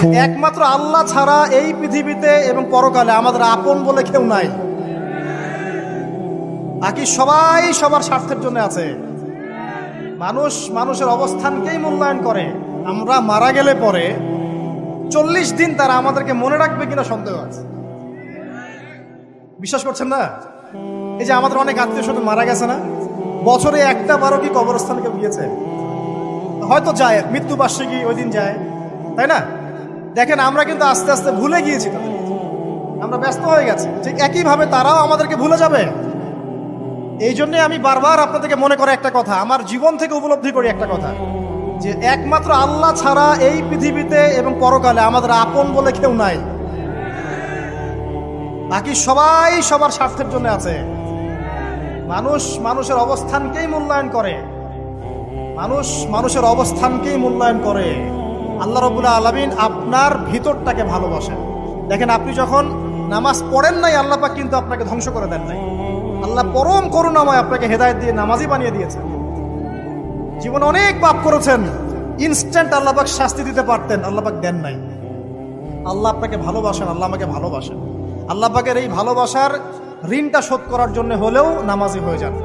যে একমাত্র আল্লাহ ছাড়া এই পৃথিবীতে এবং পরকালে আমাদের আপন বলে কেউ নাই। বাকি সবাই সবার স্বার্থের জন্য আছে। মানুষ মানুষের অবস্থানকেই মূল্যায়ন করে। আমরা মারা গেলে পরে 40 দিন তারা আমাদেরকে মনে রাখবে কিনা সন্দেহ আছে। বিশ্বাস করছেন না? এই যে আমাদের অনেক আত্মীয় স্বজন মারা গেছে না, বছরে একটা বারো কি কবরস্থানে কেউ গিয়েছে? হয়তো যায়, মৃত্যুবার্ষিকী ওই দিন যায়, তাই না? দেখেন আমরা কিন্তু আস্তে আস্তে ভুলে গিয়েছি তাদের, আমরা ব্যস্ত হয়ে গেছি। ঠিক একইভাবে তারাও আমাদেরকে ভুলে যাবে। এই জন্যে আমি বারবার আপনাদেরকে মনে করে একটা কথা, আমার জীবন থেকে উপলব্ধি করি একটা কথা, যে একমাত্র আল্লাহ ছাড়া এই পৃথিবীতে এবং পরকালে আমাদের আপন বলে কেউ নাই। বাকি সবাই সবার স্বার্থের জন্য আছে। মানুষ মানুষের অবস্থানকেই মূল্যায়ন করে। মানুষ মানুষের অবস্থানকেই মূল্যায়ন করে। আল্লাহ রাব্বুল আলামিন আপনার ভিতরটাকে ভালোবাসেন। দেখেন আপনি যখন নামাজ পড়েন নাই, আল্লাহ পাক কিন্তু আপনাকে ধ্বংস করে দেন নাই। আল্লাহ পরম করুণাময় আপনাকে হেদায়েত দিয়ে নামাজি বানিয়ে দিয়েছেন। জীবনে অনেক পাপ করেছেন, ইনস্ট্যান্ট আল্লাহ পাক শাস্তি দিতে পারতেন, আল্লাহ পাক দেন নাই। আল্লাহ আপনাকে ভালোবাসেন, আল্লাহ আমাকে ভালোবাসেন। আল্লাহ পাকের এই ভালোবাসার ঋণটা শোধ করার জন্য হলেও নামাজি হয়ে যান,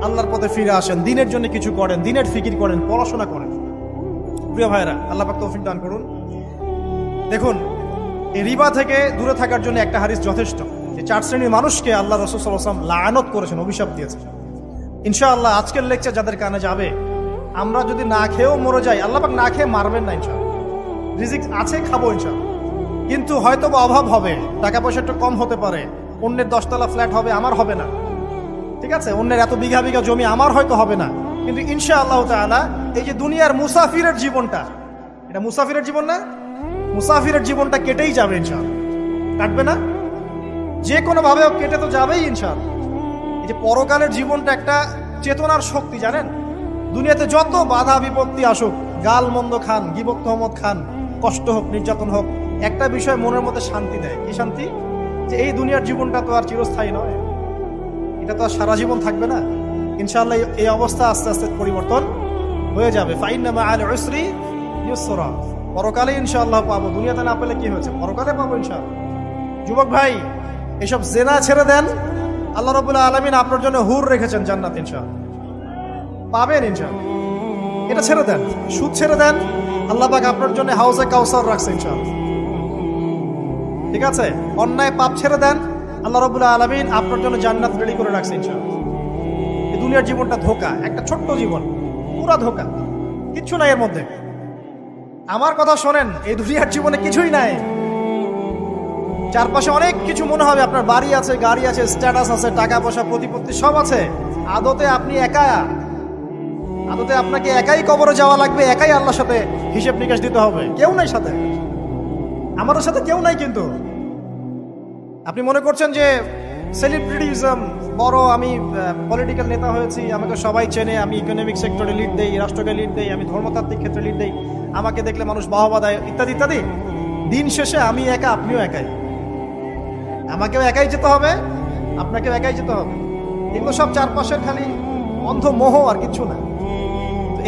আল্লাহর পথে ফিরে আসেন, দিনের জন্য কিছু করেন, দিনের ফিকির করেন, পড়াশোনা করেন। প্রিয় ভাইরা, আল্লাহ পাক তৌফিক দান করুন। দেখুন, এই রিবা থেকে দূরে থাকার জন্য একটা হাদিস যথেষ্ট। যে 4 শ্রেণীর মানুষকে আল্লাহ রাসূল সাল্লাল্লাহু আলাইহি ওয়াসাল্লাম লাআনত করেছেন, অভিশাপ দিয়েছেন। ইনশাআল্লাহ আজকের লেকচার যাদের কানে যাবে, আমরা যদি না খেয়েও মরে যাই, আল্লাহ পাক না খেয়ে মারবেন না ইনশাআল্লাহ। রিজিক আছে, খাবো ইনশাআল্লাহ। কিন্তু হয়তো বা অভাব হবে, টাকা পয়সা একটু কম হতে পারে, অন্যের 10 তলা ফ্ল্যাট হবে, আমার হবে না, ঠিক আছে? অন্যের এত বিঘা বিঘা জমি আমার হয়তো হবে না। কিন্তু ইনশাআল্লাহ তাআলা এই যে দুনিয়ার মুসাফিরের জীবনটা, এটা মুসাফিরের জীবন না? মুসাফিরের জীবনটা কেটেই যাবে ইনশাআল্লাহ। কাটবে না? যে কোনো ভাবে কেটে তো যাবেই ইনশাআল্লাহ। এই যে পরকালের জীবনটা একটা চেতনার শক্তি, জানেন? দুনিয়াতে যত বাধা বিপত্তি আসুক, গাল মন্দ খান, গীবত তহমত খান, কষ্ট হোক, নির্যাতন হোক, একটা বিষয় মনের মধ্যে শান্তি দেয়। কি শান্তি? যে এই দুনিয়ার জীবনটা তো আর চিরস্থায়ী নয়, এটা তো আর সারা জীবন থাকবে না। ইনশাআল্লাহ এই অবস্থা আস্তে আস্তে পরিবর্তন হয়ে যাবে। ফাইন্না মাআল উসরি ইউসরা, পরকালে ইনশাআল্লাহ পাবো। দুনিয়াতে না পেলে কি হয়েছে, পরকালে পাবো ইনশাআল্লাহ। যুবক ভাই, এসব জেনা ছেড়ে দেন, আল্লাহ রাব্বুল আলামিন আপনার জন্য হুর রেখেছেন জান্নাত, ইনশাআল্লাহ পাবেন ইনশাআল্লাহ। এটা ছেড়ে দেন, সুদ ছেড়ে দেন, আল্লাহ পাক আপনার জন্য হাউজে কাউসার রাখছে ইনশাআল্লাহ, ঠিক আছে? অন্যায় পাপ ছেড়ে দেন, আল্লাহ রাব্বুল আলামিন আপনার জন্য জান্নাত রেডি করে রাখছে ইনশাআল্লাহ। এই দুনিয়ার জীবনটা ধোঁকা, একটা ছোট্ট জীবন, পুরা ধোঁকা, কিচ্ছু নাই এর মধ্যে। আমার কথা শোনেন, এই দুনিয়ার জীবনে কিছুই নাই। চারপাশে অনেক কিছু মনে হবে, আপনার বাড়ি আছে, গাড়ি আছে, স্ট্যাটাস আছে, টাকা পয়সা, প্রতিপত্তি সব আছে। আদতে আপনি একা, আদতে আপনাকে একাই কবরে যাওয়া লাগবে, একাই আল্লাহর সাথে হিসেব নিকাশ দিতে হবে। কেউ নাই সাথে, আমাদের সাথে কেউ নাই। কিন্তু আপনি মনে করছেন যে সেলিব্রিটিজম বড়, আমি পলিটিক্যাল নেতা হয়েছি, আমাকে সবাই চেনে, আমি ইকোনমিক সেক্টরে লিড দেই, রাষ্ট্রকে লিড দেই, আমি ধর্মতাত্ত্বিক ক্ষেত্রে লিড দেই, আমাকে দেখলে মানুষ বাহবা দেয়, ইত্যাদি ইত্যাদি। দিন শেষে আমি একা, আপনিও একাই। আমাকেও একাই যেতে হবে, আপনাকেও একাই যেতে হবে। এগুলো সব চারপাশের খালি অন্ধ মোহ, আর কিছু না।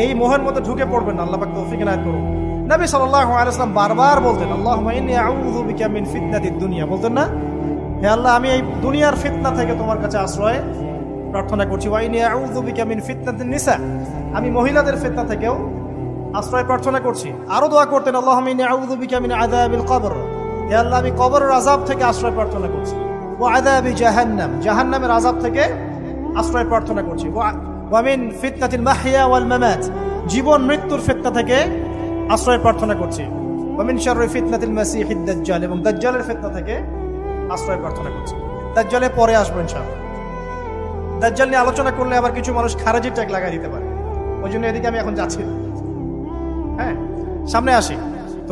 এই মোহের মধ্যে ঢুকে পড়বেন না, আল্লাহ পাক তৌফিক এনায়েত করুন। নবী সাল্লাল্লাহু আলাইহি ওয়াসাল্লাম বারবার বলতেন, আল্লাহুম্মা ইন্নী আউযু বিকা মিন ফিতনাতিদ দুনিয়া, বলতেন না? হে আল্লাহ, আমি এই দুনিয়ার ফিতনা থেকে তোমার কাছে আশ্রয় প্রার্থনা করছি। ওয়া ইন্নী আউযু বিকা মিন ফিতনাতিন নিসা, আমি মহিলাদের ফিতনা থেকেও আশ্রয় প্রার্থনা করছি। আরো দোয়া করতেন, আল্লাহুম্মা ইন্নী আউযু বিকা মিন আযাবিল কবর, হে আল্লাহ, আমি কবরের আযাব থেকে আশ্রয় প্রার্থনা করছি। ওয়া আযাবি জাহান্নাম, জাহান্নামের আযাব থেকে আশ্রয় প্রার্থনা করছি। ওয়া মিন ফিতনাতিল মাহইয়া ওয়াল মামাত, জীবন মৃত্যুর ফিতনা থেকে আশ্রয় প্রার্থনা করছি। ওয়া মিন শাররি ফিতনাতিল মাসিহিদ দাজ্জাল, এবং দাজ্জালের ফিতনা থেকে আশ্রয় প্রার্থনা করছি। দাজ্জালে পরে আসবো ইনশাআল্লাহ। দাজ্জাল নিয়ে আলোচনা করলে আবার কিছু মানুষ খারেজি ট্যাগ লাগাই দিতে পারে, ওই জন্য এদিকে আমি এখন যাচ্ছি। হ্যাঁ, সামনে আসি। তো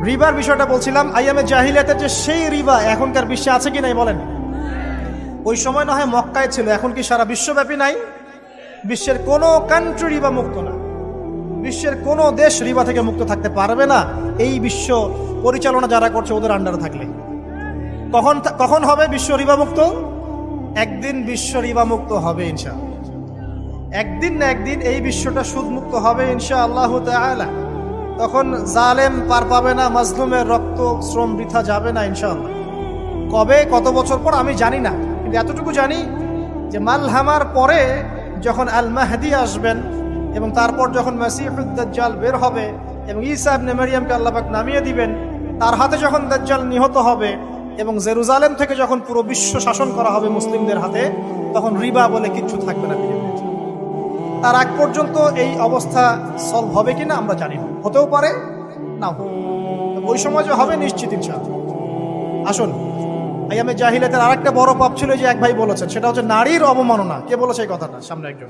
রিবার বিষয়টা বলছিলাম। আইয়ামে জাহিলিয়াতের যে সেই রিবা এখনকার বিশ্বে আছে কি নাই বলেন? ওই সময় না হয় মক্কায় ছিল, এখন কি সারা বিশ্বব্যাপী নাই? বিশ্বের কোনো কান্ট্রি রিবা মুক্ত না, বিশ্বের কোনো দেশ রিবা থেকে মুক্ত থাকতে পারবে না, এই বিশ্ব পরিচালনা যারা করছে ওদের আন্ডারে থাকলে। কখন হবে বিশ্ব রিবা মুক্ত? একদিন বিশ্ব রিবা মুক্ত হবে ইনশাআল্লাহ। একদিন না একদিন এই বিশ্বটা সুদ মুক্ত হবে ইনশাআল্লাহ তাআলা। তখন জালেম পার পাবে না, মাজলুমের রক্ত শ্রম বৃথা যাবে না ইনশাআল্লাহ। কবে কত বছর পর আমি জানি না, কিন্তু এতটুকু জানি যে মালহামার পরে যখন আল মাহদি আসবেন এবং তারপর যখন মাসিহুদ দাজ্জাল বের হবে এবং ঈসা ইবনে মারইয়ামকে আল্লাহ পাক নামিয়ে দিবেন, তার হাতে যখন দাজ্জাল নিহত হবে এবং জেরুজালেম থেকে যখন পুরো বিশ্ব শাসন করা হবে মুসলিমদের হাতে, তখন রিবা বলে কিচ্ছু থাকবে না পৃথিবীতে। তার আগ পর্যন্ত এই অবস্থা সলভ হবে কিনা আমরা জানি না, হতেও পারে নাও হবে। ওই সময় যে হবে নিশ্চিত ইনশাআল্লাহ। আসুন, আইয়ামে জাহিলিয়াতের আরেকটা বড় পাপ ছিল যে এক ভাই বলেছেন, সেটা হচ্ছে নারীর অবমাননা। কে বলেছে এই কথাটা? সামনে একজন।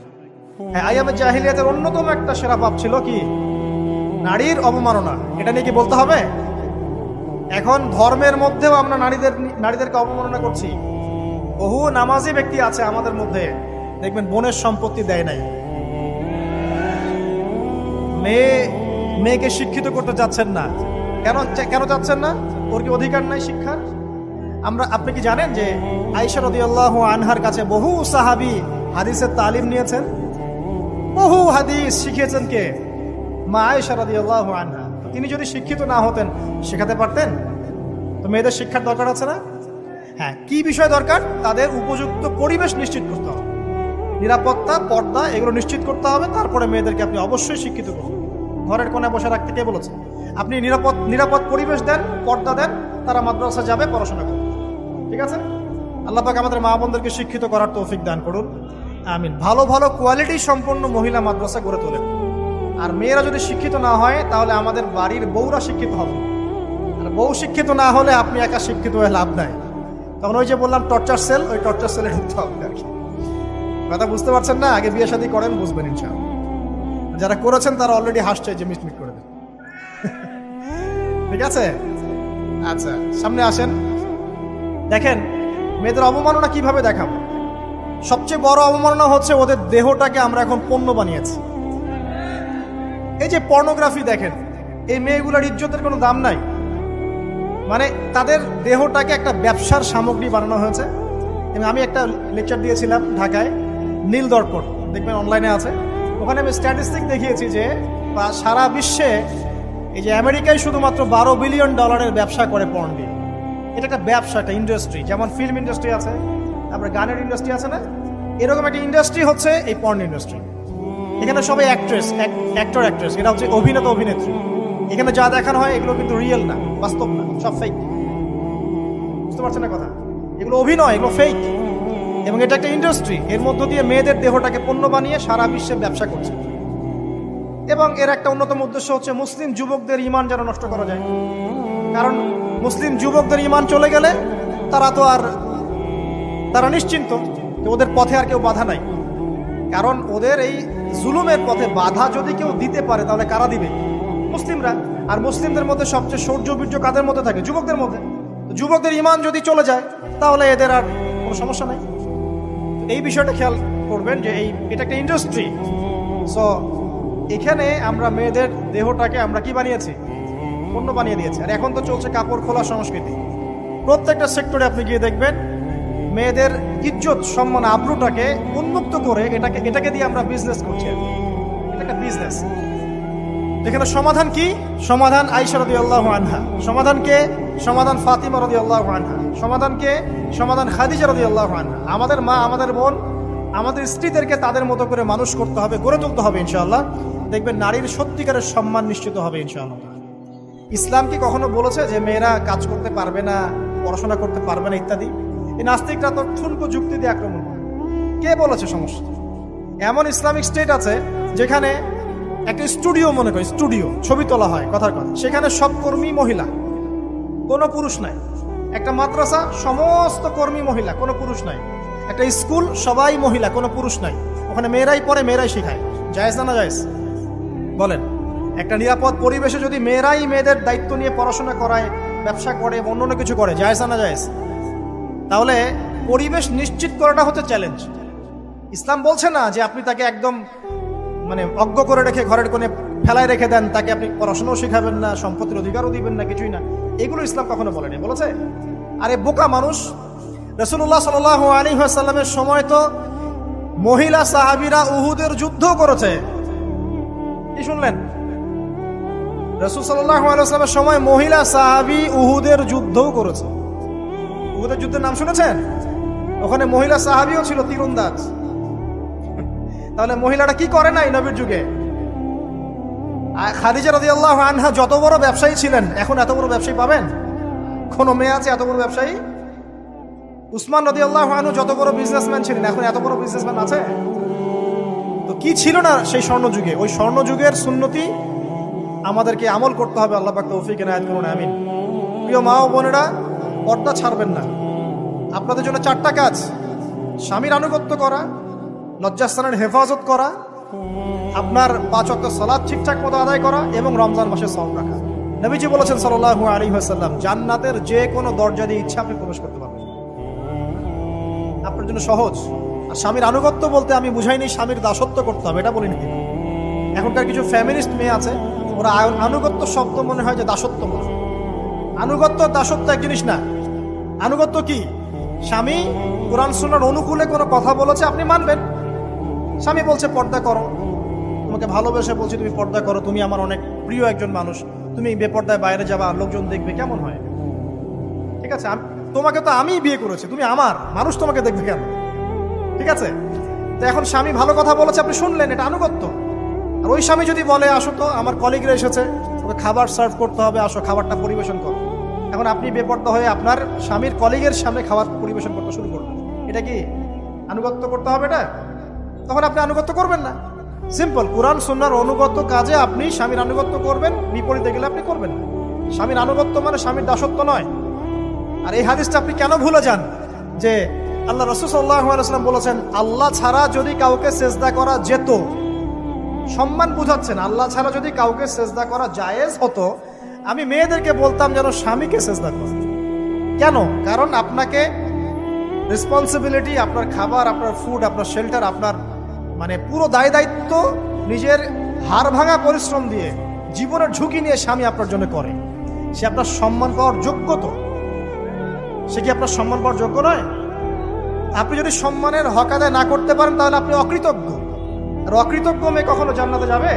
হ্যাঁ, আইয়ামে জাহিলিয়াতের অন্যতম একটা সেরা পাপ ছিল কি? নারীর অবমাননা। এটা নিয়ে কি বলতে হবে? এখন ধর্মের মধ্যেও আমরা নারীদেরকে অবমাননা করছি। বহু নামাজি ব্যক্তি আছে আমাদের মধ্যে, দেখবেন বোনের সম্পত্তি দেয় নাই। মেয়েকে শিক্ষিত করতে চাচ্ছেন না। কেন চাচ্ছেন না? ওর কি অধিকার নাই শিক্ষার? আপনি কি জানেন যে আয়েশা রাদিয়াল্লাহু আনহার কাছে বহু সাহাবী হাদিসের তালিম নিয়েছেন, বহু হাদিস শিখিয়েছেন কে? মা আয়েশা রাদিয়াল্লাহু আনহা। তিনি যদি শিক্ষিত না হতেন শেখাতে পারতেন? তো মেয়েদের শিক্ষার দরকার আছে না? হ্যাঁ, কি বিষয় দরকার? তাদের উপযুক্ত পরিবেশ নিশ্চিত করতে হবে, নিরাপত্তা, পর্দা এগুলো নিশ্চিত করতে হবে। তারপরে মেয়েদেরকে আপনি অবশ্যই শিক্ষিত করুন। ঘরের কোণে বসে রাখতে কে বলেছে? আপনি নিরাপদ পরিবেশ দেন, পর্দা দেন, তারা মাদ্রাসা যাবে, পড়াশোনা করবে। ঠিক আছে? আল্লাহ পাক আমাদের মা বোনদেরকে শিক্ষিত করার তৌফিক দান করুন, আমিন। ভালো ভালো কোয়ালিটি সম্পন্ন মহিলা মাদ্রাসা গড়ে তোলেন। আর মেয়েরা যদি শিক্ষিত না হয় তাহলে আমাদের বাড়ির বউরা শিক্ষিত হবে। আর বউ শিক্ষিত না হলে আপনি একা শিক্ষিত হয়ে লাভ নাই। তখন ওই যে বললাম টর্চার সেল, ওই টর্চার সেলে ঢুকতে হবে আর কি। কথা বুঝতে পারছেন না? আগে বিয়ে শাদী করেন, বুঝবেন ইনশাআল্লাহ। যারা করেছেন তারা অলরেডি হাসছে যে মিটমিট করে দেন। ঠিক আছে? আচ্ছা, সামনে আসেন। দেখেন মেয়েদের অবমাননা কিভাবে দেখাবো। সবচেয়ে বড় অবমাননা হচ্ছে ওদের দেহটাকে আমরা এখন পণ্য বানিয়েছি। এই যে পর্নোগ্রাফি দেখেন, এই মেয়েগুলোর ইজ্জতের কোনো দাম নাই। মানে তাদের দেহটাকে একটা ব্যবসার সামগ্রী বানানো হয়েছে। এবং আমি একটা লেকচার দিয়েছিলাম ঢাকায়, নীল দর্পণ, দেখবেন অনলাইনে আছে। ওখানে আমি স্ট্যাটিস্টিক দেখিয়েছি যে সারা বিশ্বে এই যে আমেরিকায় শুধুমাত্র $12 বিলিয়ন ব্যবসা করে পর্ন দিয়ে। এটা একটা ব্যবসা, একটা ইন্ডাস্ট্রি। যেমন ফিল্ম ইন্ডাস্ট্রি আছে, তারপরে গানের ইন্ডাস্ট্রি আছে না, এরকম একটা ইন্ডাস্ট্রি হচ্ছে এই পর্ন ইন্ডাস্ট্রি। এখানে সবাই অ্যাক্টর অ্যাক্ট্রেস, এটা হচ্ছে অভিনেতা অভিনেত্রী। এখানে যা দেখানো হয় এগুলো কিন্তু রিয়েল না, বাস্তব না, সব ফেক। বুঝতে পারছেন না কথা? এগুলো অভিনয়, এগুলো ফেক। এবং এটা একটা ইন্ডাস্ট্রি, এর মধ্য দিয়ে মেয়েদের দেহটাকে পণ্য বানিয়ে সারা বিশ্বে ব্যবসা করছে। এবং এর একটা অন্যতম উদ্দেশ্য হচ্ছে মুসলিম যুবকদের ঈমান যেন নষ্ট করা যায়। কারণ মুসলিম যুবকদের ঈমান চলে গেলে তারা নিশ্চিন্ত, ওদের পথে আর কেউ বাধা নাই। কারণ ওদের এই জুলুমের পথে বাধা যদি কেউ দিতে পারে তাহলে কারা দিবে? মুসলিমরা। আর মুসলিমদের মধ্যে সবচেয়ে শৌর্য বীর্য কাদের মধ্যে থাকে? যুবকদের মধ্যে। যুবকদের ঈমান যদি চলে যায় তাহলে এদের আর কোনো সমস্যা নাই। এই বিষয়টা খেয়াল করবেন যে এটা একটা ইন্ডাস্ট্রি। সো এখানে আমরা মেয়েদের দেহটাকে আমরা কি বানিয়েছি? পণ্য বানিয়ে দিয়েছি। আর এখন তো চলছে কাপড় খোলা সংস্কৃতি। প্রত্যেকটা সেক্টরে আপনি গিয়ে দেখবেন মেয়েদের ইজ্জত, সম্মান, আব্রুটাকে উন্মুক্ত করে এটাকে দিয়ে আমরা বিজনেস করছি। এটা একটা বিজনেস। এখানে সমাধান কি? সমাধান আয়েশা রাদিয়াল্লাহু আনহা। সমাধানকে সমাধান ফাতিমা রাদিয়াল্লাহু আনহা। সমাধান খাদিজা রাদিয়াল্লাহু আনহা। আমাদের মা, আমাদের বোন, আমাদের স্ত্রীদেরকে তাদের মতো করে মানুষ করতে হবে, গড়ে তুলতে হবে ইনশাআল্লাহ। দেখবেন নারীর সত্যিকারের সম্মান নিশ্চিত হবে ইনশাআল্লাহ। ইসলাম কি কখনো বলেছে যে মেয়েরা কাজ করতে পারবে না, পড়াশোনা করতে পারবে না ইত্যাদি? এই নাস্তিকরা তো ঠুনকো যুক্তি দিয়ে আক্রমণ করে। কে বলেছে সমস্যা? এমন ইসলামিক স্টেট আছে যেখানে একটা স্টুডিও, মনে করি স্টুডিও, ছবি তোলা হয়, কথার কথা, সেখানে সব কর্মী মহিলা, কোনো পুরুষ নাই। একটা মাদ্রাসা, সমস্ত কর্মী মহিলা, কোনো পুরুষ নাই। একটা স্কুল, সবাই মহিলা, কোনো পুরুষ নাই। ওখানে মেয়েরাই পড়ে, মেয়েরাই শেখায়। জায়েজ না জায়েজ বলেন? একটা নিরাপদ পরিবেশে যদি মেয়েরাই মেয়েদের দায়িত্ব নিয়ে পড়াশোনা করায়, ব্যবসা করে, অন্য কিছু করে, জায়েজ না জায়েজ? তাহলে পরিবেশ নিশ্চিত করাটা হচ্ছে চ্যালেঞ্জ। ইসলাম বলছে না যে আপনি তাকে একদম অজ্ঞ করে রেখে ঘরের কোণে ফেলায় রেখে দেন, তাকে আপনি পড়াশোনাও শেখাবেন না, সম্পত্তির অধিকারও দিবেন না, কিছুই না। এগুলো ইসলাম কখনো বলেনি। বলেছে? আরে বোকা মানুষ! রাসূলুল্লাহ সাল্লাল্লাহু আলাইহি ওয়াসাল্লামের সময় তো মহিলা সাহাবীরা উহুদের যুদ্ধ করেছে। কি শুনলেন? রাসূল সাল্লাল্লাহু আলাইহি ওয়াসাল্লামের সময় মহিলা সাহাবী উহুদের যুদ্ধও করেছে। উহুদের যুদ্ধের নাম শুনেছেন? ওখানে মহিলা সাহাবীও ছিল তীরন্দাজ। তাহলে মহিলাটা কি করে নাই নবীর যুগে? খাদিজা রাদিয়াল্লাহু আনহা যত বড় ব্যবসায়ী ছিলেন, এখন এত বড় ব্যবসায়ী পাবেন? কোন মেয়ে আছে এত বড় ব্যবসায়ী? উসমান রাদিয়াল্লাহু আনহু যত বড় বিজনেসম্যান ছিলেন, এখন এত বড় বিজনেসম্যান আছে? তো কি ছিল না সেই স্বর্ণযুগে? ওই স্বর্ণযুগের সুন্নতি আমাদেরকে আমল করতে হবে। আল্লাহ পাক তৌফিক এনায়েত করুন, আমিন। প্রিয় মা ও বোনেরা, পর্দা ছাড়বেন না। আপনাদের জন্য 4টা কাজ: স্বামীর আনুগত্য করা, লজ্জাস্থানের হেফাজত করা, আপনার 5 ওয়াক্ত সালাত ঠিকঠাক মতো আদায় করা এবং রমজান মাসে সওম রাখা। নবীজি বলেছেন সাল্লাল্লাহু আলাইহি ওয়াসাল্লাম, জান্নাতের যে কোনো দরজা দিয়ে ইচ্ছা আপনি প্রবেশ করতে পারবেন। আপনার জন্য সহজ। আর স্বামীর আনুগত্য বলতে আমি বুঝাইনি স্বামীর দাসত্ব করতে হবে, এটা বলিনি। এখনকার কিছু ফ্যামিলিস্ট মেয়ে আছে, ওরা আনুগত্য শব্দ মনে হয় যে দাসত্ব বলে। আনুগত্য দাসত্ব এক জিনিস না। আনুগত্য কি? স্বামী কোরআন সুন্নাহর অনুকূলে কোনো কথা বলেছে, আপনি মানবেন। স্বামী বলছে পর্দা করো, তোমাকে ভালোবেসে বলছি তুমি পর্দা করো, তুমি আমার অনেক প্রিয় একজন মানুষ, তুমি বেপর্দায় বাইরে যাবা, লোকজন দেখবে, কেমন হয়? ঠিক আছে, তোমাকে তো আমি বিয়ে করেছি, তুমি আমার মানুষ, তোমাকে দেখবে কেন? ঠিক আছে, তো এখন স্বামী ভালো কথা বলেছে, আপনি শুনলেন, এটা আনুগত্য। আর ওই স্বামী যদি বলে আসো তো আমার কলিগরা এসেছে, ওকে খাবার সার্ভ করতে হবে, আসো খাবারটা পরিবেশন করো, এখন আপনি বেপর্দা হয়ে আপনার স্বামীর কলিগের সামনে খাবার পরিবেশন করতে শুরু করবেন, এটা কি আনুগত্য করতে হবে? এটা তখন আপনি আনুগত্য করবেন না। সিম্পল, কোরআন সুন্নাহর অনুগত কাজে আপনি স্বামীর আনুগত্য করবেন, বিপরীতে গেলে আপনি করবেন না। স্বামীর আনুগত্য মানে স্বামীর দাসত্ব নয়। আর এই হাদিসটা আপনি কেন ভুলে যান যে আল্লাহ রাসূল সাল্লাল্লাহু আলাইহি ওয়াসাল্লাম বলেছেন, আল্লাহ ছাড়া যদি কাউকে সেজদা করা যেত, সম্মান বুঝাচ্ছেন, আল্লাহ ছাড়া যদি কাউকে সেজদা করা জায়েজ হতো, আমি মেয়েদেরকে বলতাম যেন স্বামীকে সেজদা করে। কেন? কারণ আপনাকে রেসপন্সিবিলিটি, আপনার খাবার, আপনার ফুড, আপনার শেল্টার, আপনার মানে পুরো দায় দায়িত্ব নিজের হাড় ভাঙা পরিশ্রম দিয়ে, জীবনের ঝুঁকি নিয়ে স্বামী আপনার জন্য করে। সে আপনার সম্মান পাওয়ার যোগ্য তো? সে কি আপনার সম্মান পাওয়ার যোগ্য নয়? আপনি যদি সম্মানের হক আদায় না করতে পারেন তাহলে আপনি অকৃতজ্ঞ। আর অকৃতজ্ঞ মেয়ে কখনো জান্নাতে যাবে?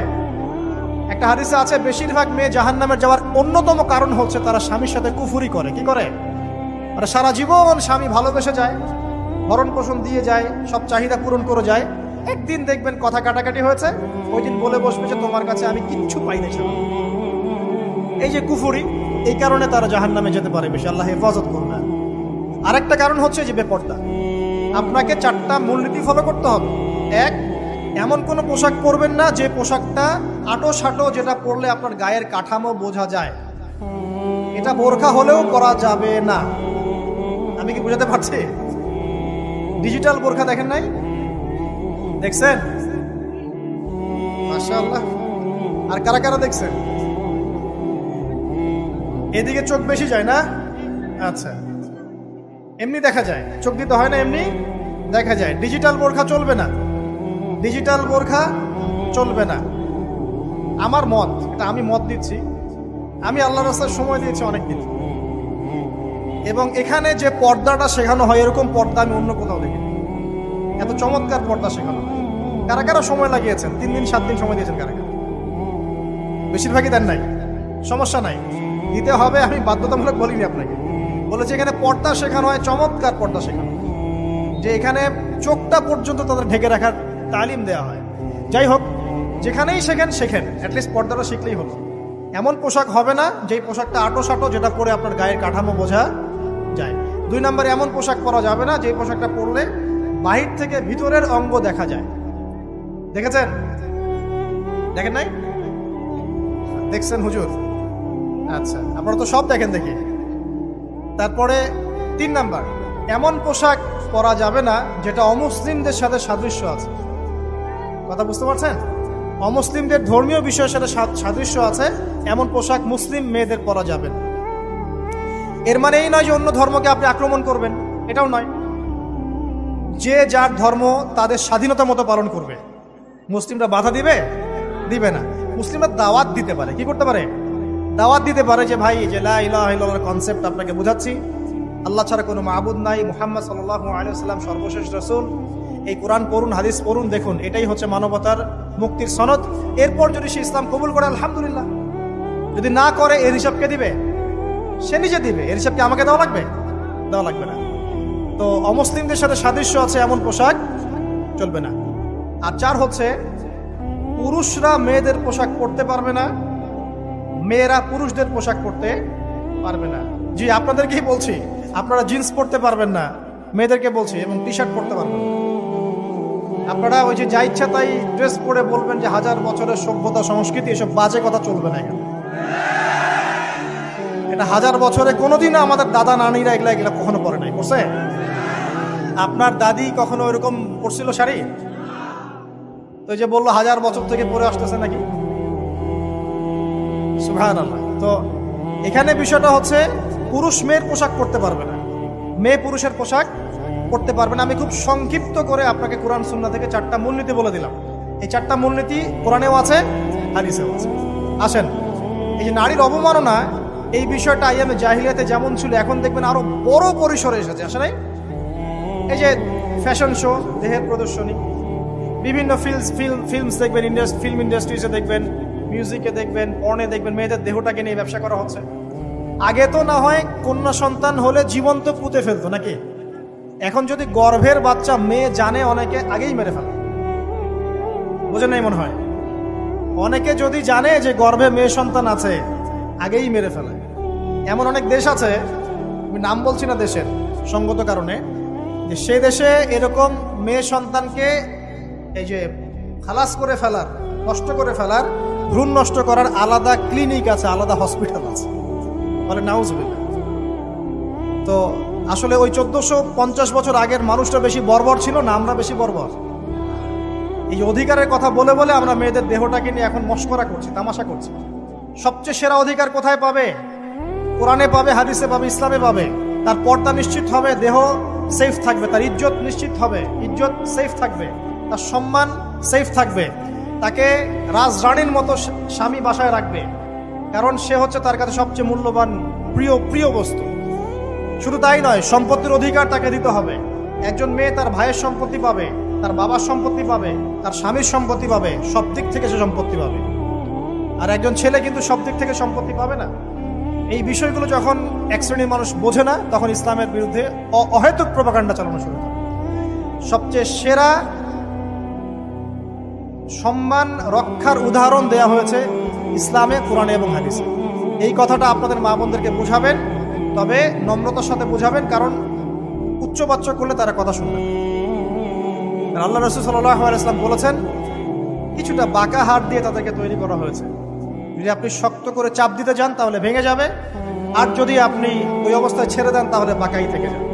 একটা হাদিসে আছে, বেশিরভাগ মেয়ে জাহান্নামে যাওয়ার অন্যতম কারণ হচ্ছে তারা স্বামীর সাথে কুফরি করে। কি করে? মানে সারা জীবন স্বামী ভালোবেসে যায়, ভরণ পোষণ দিয়ে যায়, সব চাহিদা পূরণ করে যায়, একদিন দেখবেন কথা কাটাকাটি হয়েছে, ওই দিন বলে বসবে যে তোমার কাছে আমি কিচ্ছু পাই না। এই যে কুফরি, এই কারণে তারা জাহান্নামে যেতে পারে বেশি। আল্লাহ হেফাজত করবে। আরেকটা কারণ হচ্ছে যে বেপর্দা। আপনাকে 4টা মূলনীতি ফলো করতে হবে। 1, এমন কোনো পোশাক পরবেন না যে পোশাকটা আটো সাটো, যেটা পরলে আপনার গায়ের কাঠামো বোঝা যায়। এটা বোরখা হলেও পরা যাবে না। আমি কি বুঝাতে পারছি? ডিজিটাল বোরখা দেখেন নাই? দেখছেন? মাশাআল্লাহ। আর কারা কারা দেখছেন? এদিকে চোখ বেশি যায় না? আচ্ছা, এমনি দেখা যায়, চোখ দিতে হয় না, এমনি দেখা যায়। ডিজিটাল বোরখা চলবে না, ডিজিটাল বোরখা চলবে না। আমার মত, এটা আমি মত দিচ্ছি, আমি আল্লাহর রাস্তায় সময় দিয়েছি অনেকদিন, এবং এখানে যে পর্দাটা শেখানো হয় এরকম পর্দা আমি অন্য কোথাও দেখিনি। এত চমৎকার পর্দা শেখানো হয়। কারা কারা সময় লাগিয়েছেন? 3 দিন 7 দিন সময় দিয়েছেন কারা কারা? বেশিরভাগই দেন নাই, সমস্যা নাই, দিতে হবে। আমি বাধ্যতামূলক বলিনি আপনাকে, বলেছি এখানে পর্দা শেখানো হয়, চমৎকার পর্দা শেখানো হয়, যে এখানে চোখটা পর্যন্ত তাদের ঢেকে রাখার তালিম দেওয়া হয়। যাই হোক, যেখানেই শেখেন অ্যাটলিস্ট পর্দাটা শিখলেই হলো। এমন পোশাক হবে না যেই পোশাকটা আটো সাটো, যেটা পরে আপনার গায়ের কাঠামো বোঝা যায়। 2 নম্বরে এমন পোশাক পরা যাবে না যেই পোশাকটা পরলে বাহির থেকে ভিতরের অঙ্গ দেখা যায়। দেখেছেন? দেখেন নাই? দেখছেন হুজুর? আচ্ছা, আপনারা তো সব দেখেন দেখি। তারপরে 3 নাম্বার, এমন পোশাক পরা যাবে না যেটা অমুসলিমদের সাথে সাদৃশ্য আছে। কথা বুঝতে পারছেন? অমুসলিমদের ধর্মীয় বিষয়ের সাথে সাদৃশ্য আছে এমন পোশাক মুসলিম মেয়েদের পরা যাবে না। এর মানে এই নয় যে অন্য ধর্মকে আপনি আক্রমণ করবেন, এটাও নয়। যে যার ধর্ম তাদের স্বাধীনতা মতো পালন করবে। মুসলিমরা বাধা দিবে? দিবে না। মুসলিমরা দাওয়াত দিতে পারে। কি করতে পারে? দাওয়াত দিতে পারে যে ভাই, যে লা ইলাহা ইল্লাল্লাহর কনসেপ্ট আপনাকে বুঝাচ্ছি, আল্লাহ ছাড়া কোনো মাবুদ নাই, মুহাম্মদ সাল্লাল্লাহু আলাইহি ওয়াসাল্লাম সর্বশেষ রাসূল, এই কোরআন পড়ুন, হাদিস পড়ুন, দেখুন এটাই হচ্ছে মানবতার মুক্তির সনদ। এরপর যদি সে ইসলাম কবুল করে আলহামদুলিল্লাহ, যদি না করে এর হিসাব কে দিবে? সে নিজে দিবে। এর হিসাব কি আমাকে দেওয়া লাগবে? দেওয়া লাগবে না। তো অমুসলিমদের সাথে সাদৃশ্য আছে এমন পোশাক চলবে না। আর 4 হচ্ছে পুরুষরা মেয়েদের পোশাক পরতে পারবে না, মেয়েরা পুরুষদের পোশাক পরতে পারবে না। জি, আপনাদেরকেই বলছি, আপনারা জিন্স পরতে পারবেন না, মেয়েদেরকে বলছি, এবং টি শার্ট পরতে পারবেন না। আপনারা ওই যে যা ইচ্ছা তাই ড্রেস পরে বলবেন যে 1000 বছরের সভ্যতা সংস্কৃতি, এসব বাজে কথা চলবে না এখানে। এটা 1000 বছরে কোনোদিনও আমাদের দাদা নানিরা এগুলা কখনো পরে নাই। পড়ছে? আপনার দাদি কখনো ওইরকম পরছিল শাড়ি? তো যে বললো 1000 বছর থেকে পরে আসতেছে নাকি? সুবহানাল্লাহ। তো এখানে বিষয়টা হচ্ছে পুরুষ মেয়ের পোশাক পরতে পারবে না, মেয়ে পুরুষের পোশাক পরতে পারবে না। আমি খুব সংক্ষিপ্ত করে আপনাকে কোরআন সুন্নাহ থেকে 4টা মূলনীতি বলে দিলাম। এই 4টা মূলনীতি কোরআনেও আছে, হাদিসেও আছে। আসেন, এই যে নারীর অবমাননা, এই বিষয়টা আইয়ামে জাহিলিয়াতে যেমন ছিল, এখন দেখবেন আরো বড় পরিসরে এসেছে। আসলে এই যে ফ্যাশন শো, দেহের প্রদর্শনী, বিভিন্ন ফিল্মস দেখবেন, ফিল্ম ইন্ডাস্ট্রিজে দেখবেন, মিউজিকে দেখবেন, পর্নে দেখবেন, মেয়েদের দেহটাকে নিয়ে ব্যবসা করা হচ্ছে। আগে তো না হয় কন্যা সন্তান হলে জীবন্ত পুঁতে ফেলতো নাকি? এখন যদি গর্ভের বাচ্চা মেয়ে জানে, অনেকে আগেই মেরে ফেলে। বোঝেন নাই মনে হয়? অনেকে যদি জানে যে গর্ভে মেয়ে সন্তান আছে, আগেই মেরে ফেলে। এমন অনেক দেশ আছে, আমি নাম বলছি না দেশের সঙ্গত কারণে, যে সেই দেশে এরকম মেয়ে সন্তানকে এই যে খালাস করে ফেলার, নষ্ট করে ফেলার, ভ্রূণ নষ্ট করার আলাদা ক্লিনিক আছে, আলাদা হসপিটাল আছে। বলে নাউজুবিল্লাহ। তো আসলে ওই 1450 বছর আগের মানুষটা বেশি বর্বর ছিল না আমরা বেশি বর্বর? এই অধিকারের কথা বলে বলে আমরা মেয়েদের দেহটাকে নিয়ে এখন মশকরা করছি, তামাশা করছি। সবচেয়ে সেরা অধিকার কোথায় পাবে? কোরআনে পাবে, হাদিসে পাবে, ইসলামে পাবে। তার পর্দা নিশ্চিত হবে, দেহ সেফ থাকবে, তার ইজ্জত নিশ্চিত হবে, ইজ্জত সেফ থাকবে, তার সম্মান সেফ থাকবে, তাকে রাজরানীর মতো স্বামী বাসায় রাখবে, কারণ সে হচ্ছে তার কাছে সবচেয়ে মূল্যবান প্রিয় বস্তু। শুধু তাই নয়, সম্পত্তির অধিকার তাকে দিতে হবে। একজন মেয়ে তার ভাইয়ের সম্পত্তি পাবে, তার বাবার সম্পত্তি পাবে, তার স্বামীর সম্পত্তি পাবে, সব দিক থেকে সে সম্পত্তি পাবে। আর একজন ছেলে কিন্তু সব দিক থেকে সম্পত্তি পাবে না। এই বিষয়গুলো যখন এক শ্রেণীর মানুষ বোঝে না, তখন ইসলামের বিরুদ্ধে অহেতুক প্রপাগান্ডা চালানো শুরু করে। সবচেয়ে সেরা সম্মান রক্ষার উদাহরণ দেয়া হয়েছে ইসলামে, কোরআনে এবং হাদিসে। এই কথাটা আপনাদের মা বোনদেরকে বুঝাবেন, তবে নম্রতার সাথে বুঝাবেন, কারণ উচ্চবাচ্য করলে তারা কথা শুনবে। আল্লাহ রাসূল সাল্লাল্লাহু আলাইহি ওয়াসাল্লাম বলেছেন, কিছুটা বাঁকা হাড় দিয়ে তাদেরকে তৈরি করা হয়েছে। যদি আপনি শক্ত করে চাপ দিতে যান তাহলে ভেঙে যাবে, আর যদি আপনি ওই অবস্থায় ছেড়ে দেন তাহলে বাঁকাই থেকে যাবে।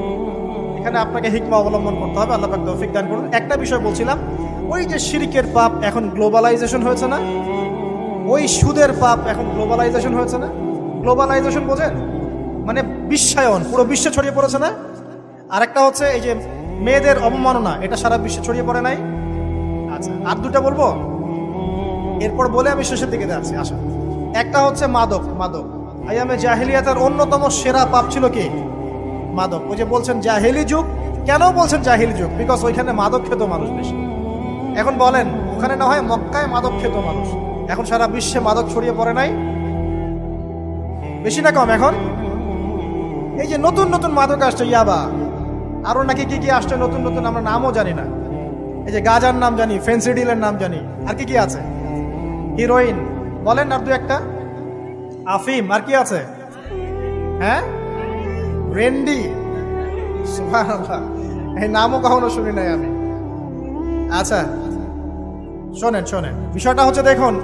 এখানে আপনাকে হিকমা অবলম্বন করতে হবে। আল্লাহ পাক তৌফিক দান করুন। একটা বিষয় বলছিলাম, ওই যে শিরকের পাপ এখন গ্লোবালাইজেশন হয়েছে না, ওই সুদের পাপ এখন গ্লোবালাইজেশন হয়েছে না। গ্লোবালাইজেশন বোঝেন? মানে বিশ্বায়ন, পুরো বিশ্বে ছড়িয়ে পড়েছে না। আর একটা হচ্ছে এই যে মেয়েদের অবমাননা, এটা সারা বিশ্বে ছড়িয়ে পড়ে নাই? আচ্ছা, আর দুটা বলবো, এরপর বলে আমি শেষের দিকে যাচ্ছি। আসা, একটা হচ্ছে মাদক। আইয়ামে জাহিলিয়াতের অন্যতম সেরা পাপ ছিল কি? মাদক। ওই যে বলছেন জাহিলি যুগ, কেন বলছেন জাহিলি যুগ? বিকজ ওইখানে মাদক খেত মানুষ বেশি। এখন বলেন, ওখানে না হয় মক্কায় মাদক খেত মানুষ, এখন সারা বিশ্বে মাদক ছড়িয়ে পড়ে নাই? বেশি না কম? এখন এই যে নতুন নতুন মাদক আসছে, ইয়াবা, আরো নাকি কি কি আসছে নতুন নতুন, আমরা নামও জানি না। এই যে গাজার নাম জানি, ফেন্সিডিলের নাম জানি, আর কি কি আছে? হিরোইন বলেন, আর দু একটা, আফিম, আর কি আছে? হ্যাঁ, ব্রেন্ডি। সুবহানাল্লাহ, এই নামও কখনো শুনি নাই আমি। আচ্ছা শোনেন, বিষয়টা হচ্ছে, দেখুন,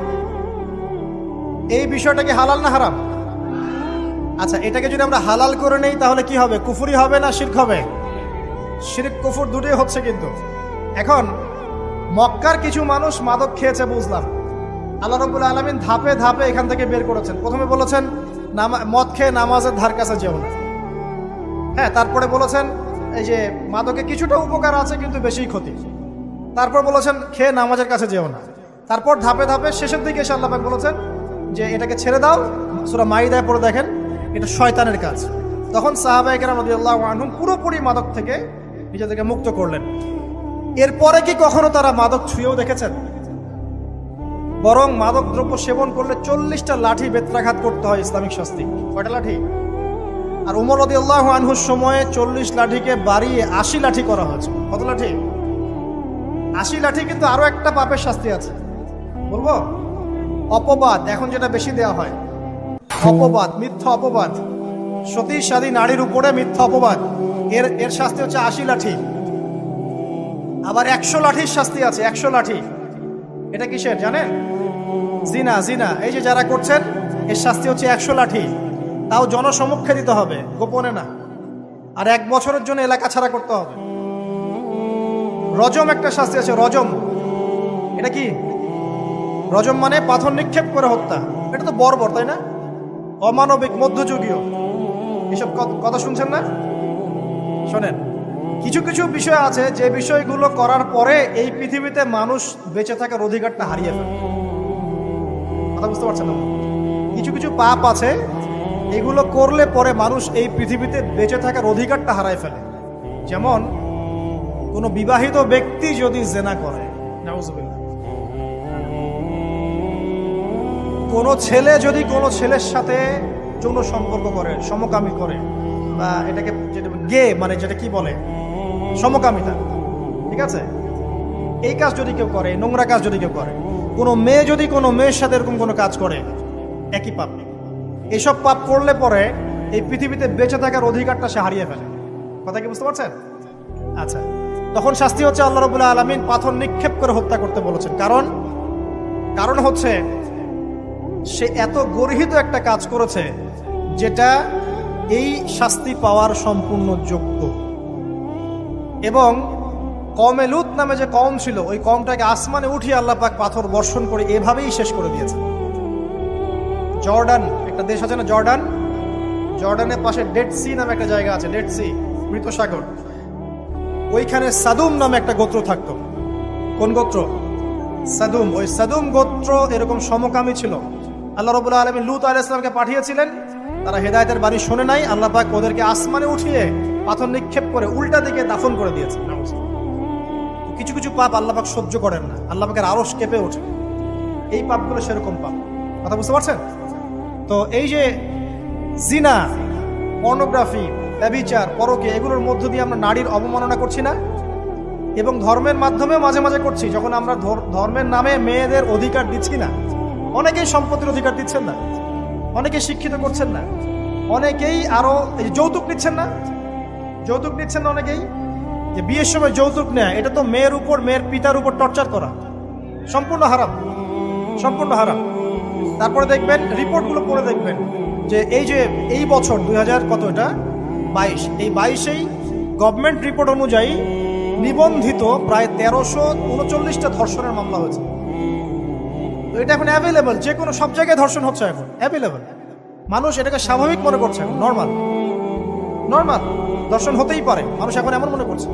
এই বিষয়টা কি হালাল না হারাম? আচ্ছা, এটাকে যদি আমরা হালাল করে নেই তাহলে কি হবে? কুফরি হবে না শিরক হবে? শিরক কুফর দুটোই হচ্ছে। কিন্তু এখন মক্কার কিছু মানুষ মাদক খেয়েছে বুঝলাম, আল্লাহ রাব্বুল আলামিন ধাপে ধাপে এখান থেকে বের করেছেন। প্রথমে বলেছেন মদ খেয়ে নামাজের ধার কাছে যেও না। হ্যাঁ, তারপরে বলেছেন এই যে মাদকে কিছুটা উপকার আছে কিন্তু বেশি ক্ষতি। তারপর বলেছেন খেয়ে নামাজের কাছে যেও না। তারপর ধাপে ধাপে শেষের দিকে এসে আল্লাহ পাক বলেছেন যে এটাকে ছেড়ে দাও। সূরা মাইদায় পড়ে দেখেন, এটা শয়তানের কাজ। তখন সাহাবায়ে কেরাম রাদিয়াল্লাহু আনহুম পুরোপুরি মাদক থেকে নিজেদেরকে মুক্ত করলেন। এরপরে কি কখনো তারা মাদক ছুঁয়েও দেখেছেন? বরং মাদক দ্রব্য সেবন করলে 40টা লাঠি বেত্রাঘাত করতে হয় ইসলামিক শাস্তি। কয়টা লাঠি? আর উমর রাদিয়াল্লাহু আনহুর সময়ে 40 লাঠিকে বাড়িয়ে 80 লাঠি করা হয়েছে। কত লাঠি? 80 লাঠি। কিন্তু আরো একটা পাপের শাস্তি আছে, বলবো? অপবাদ। এখন যেটা বেশি দেওয়া হয়, অপবাদ, মিথ্যা অপবাদ, সতীসাধী নারীর উপরে মিথ্যা অপবাদ, এর শাস্তি হচ্ছে 80 লাঠি। আবার 100 লাঠির শাস্তি আছে, 100 লাঠি। এটা কিসের জানেন? জিনা। জিনা এই যে যারা করছেন, এর শাস্তি হচ্ছে 100 লাঠি। তাও জনসমক্ষে দিতে হবে, গোপনে না। আর 1 বছরের জন্য এলাকা ছাড়া করতে হবে। রজম একটা শাস্তি আছে, রজম। এটা কি? রজম মানে পাথর নিক্ষেপ করে হত্যা। এটা তো বর্বর, তাই না? অমানবিক, মধ্যযুগীয়। এসব কথা শুনছেন না? শোনেন, কিছু কিছু বিষয় আছে যে বিষয়গুলো করার পরে এই পৃথিবীতে মানুষ বেঁচে থাকার অধিকারটা হারিয়ে ফেলে। কথা বুঝতে পারছেন না? কিছু কিছু পাপ আছে, এগুলো করলে পরে মানুষ এই পৃথিবীতে বেঁচে থাকার অধিকারটা হারায় ফেলে। যেমন কোনো বিবাহিত ব্যক্তি যদি জেনা করে, নাউজুবিল্লাহ, কোনো ছেলে যদি কোনো ছেলের সাথে যৌন সম্পর্ক করে, সমকামী করে, বা এটাকে যেটা গে মানে যেটা কি বলে, সমকামিতা, ঠিক আছে? এই কাজ যদি কেউ করে, নোংরা কাজ যদি কেউ করে, কোনো মেয়ে যদি কোনো মেয়ের সাথে এরকম কোনো কাজ করে, একই পাপ। এসব পাপ করলে পরে এই পৃথিবীতে বেঁচে থাকার অধিকারটা সে হারিয়ে ফেলে। কথা কি বুঝতে পারছেন? আচ্ছা, তখন শাস্তি হচ্ছে আল্লাহ রাব্বুল আলামিন পাথর নিক্ষেপ করে হত্যা করতে বলেছেন। কারণ হচ্ছে সে এত গর্হিত একটা কাজ করেছে যেটা এই শাস্তি পাওয়ার সম্পূর্ণ যোগ্য। এবং কওমে লূত নামে যে কওম ছিল, ওই কওমটাকে আসমানে উঠিয়ে আল্লাহ পাক পাথর বর্ষণ করে এভাবেই শেষ করে দিয়েছে। জর্ডান একটা দেশ আছে না, জর্ডান? জর্ডানের পাশে ডেড সি নামে একটা জায়গা আছে, ডেড সি, মৃত সাগর। ওইখানে সাদুম নামে একটা গোত্র থাকতো। কোন গোত্র? সাদুম। ওই সাদুম গোত্র এরকম সমকামী ছিল। আল্লাহ রাব্বুল আলামিন লূত আলাইহিস সালামকে পাঠিয়েছিলেন, তারা হেদায়েতের বাণী শোনে নাই। আল্লাহ পাক ওদেরকে আসমানে উঠিয়ে পাথর নিক্ষেপ করে উল্টা দিকে দাফন করে দিয়েছে। কিছু কিছু পাপ আল্লাহ পাক সহ্য করেন না, আল্লাহ পাকের আরশ কেঁপে ওঠে। এই পাপগুলো সেরকম পাপ। কথা বুঝতে পারছেন? তো এই যে জিনা, পর্নোগ্রাফি, ব্যভিচার, পরকে, এগুলোর মধ্য দিয়ে আমরা নারীর অবমাননা করছি না? এবং ধর্মের মাধ্যমেও মাঝে মাঝে করছি, যখন আমরা ধর্মের নামে মেয়েদের অধিকার দিচ্ছি না। অনেকেই সম্পত্তির অধিকার দিচ্ছেন না, অনেকে শিক্ষিত করছেন না, অনেকেই আরো যৌতুক নিচ্ছেন না। যৌতুক নিচ্ছেন না অনেকেই। যে বিয়ের সময় যৌতুক নেয়, এটা তো মেয়ের উপর, মেয়ের পিতার উপর টর্চার করা, সম্পূর্ণ হারাম, সম্পূর্ণ হারাম। তারপরে দেখবেন, রিপোর্টগুলো পড়ে দেখবেন যে এই বছর 2022, এই 22-এই গভর্নমেন্ট রিপোর্ট অনুযায়ী নিবন্ধিত প্রায় 1339টা ধর্ষণের মামলা হয়েছে। এটা এখন অ্যাভেলেবল, যে কোনো সব জায়গায় ধর্ষণ হচ্ছে, এখন অ্যাভেলেবল। মানুষ এটাকে স্বাভাবিক মনে করছে, এখন নর্মাল ধর্ষণ হতেই পারে, মানুষ এখন এমন মনে করছে।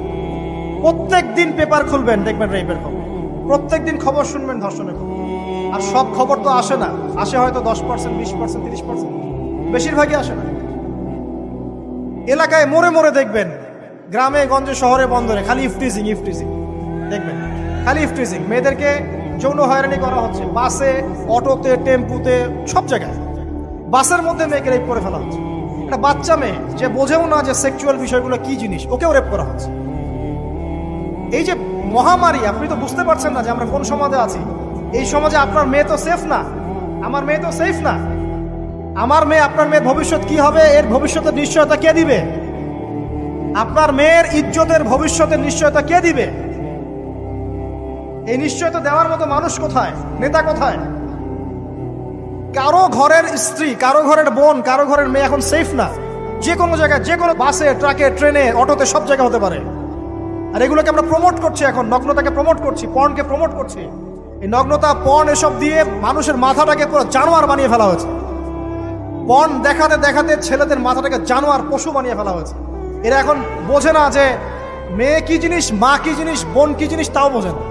প্রত্যেক দিন পেপার খুলবেন, দেখবেন রেপের খবর, প্রত্যেক দিন খবর শুনবেন ধর্ষণের খবর। আর সব খবর তো আসে না, আসে হয়তো 10%, 20%, 30%, বেশিরভাগই আসে না। এলাকায় মোড়ে মোড়ে দেখবেন, গ্রামে গঞ্জে শহরে বন্দরে খালি ইফটিজিং দেখবেন, খালি ইফটিজিং। মেয়েদেরকে যৌন হয়রানি করা হচ্ছে, বাসে, অটোতে, টেম্পুতে, সব জায়গায়। বাসের মধ্যে মেয়েকে রেপ করে ফেলা হচ্ছে। একটা বাচ্চা মেয়ে যে বোঝেও না যে সেক্সুয়াল বিষয়গুলো কি জিনিস, ওকেও রেপ করা হচ্ছে। এই যে মহামারী, আপনি তো বুঝতে পারছেন না যে আমরা কোন সমাজে আছি। এই সমাজে আপনার মেয়ে তো সেফ না, আমার মেয়ে তো সেফ না। আমার মেয়ে, আপনার মেয়ের ভবিষ্যৎ কি হবে, এর ভবিষ্যতের নিশ্চয়তা কে দিবে? আপনার মেয়ের ইজ্জতের ভবিষ্যতের নিশ্চয়তা কে দিবে? এই নিশ্চয়তা দেওয়ার মতো মানুষ কোথায়, নেতা কোথায়? কারো ঘরের স্ত্রী, কারো ঘরের বোন, কারো ঘরের মেয়ে এখন সেফ না। যে কোনো জায়গায়, যে কোনো বাসে, ট্রাকে, ট্রেনে, অটোতে, সব জায়গায় হতে পারে। আর এগুলোকে আমরা প্রমোট করছি, এখন নগ্নতাকে প্রমোট করছি, পর্নকে প্রমোট করছি। এই নগ্নতা, পর্ন, এসব দিয়ে মানুষের মাথাটাকে পুরো জানোয়ার বানিয়ে ফেলা হয়েছে। পর্ন দেখাতে দেখাতে ছেলেদের মাথাটাকে জানোয়ার, পশু বানিয়ে ফেলা হয়েছে। এরা এখন বোঝে না যে মেয়ে কি জিনিস, মা কি জিনিস, বোন কি জিনিস, তাও বোঝে না।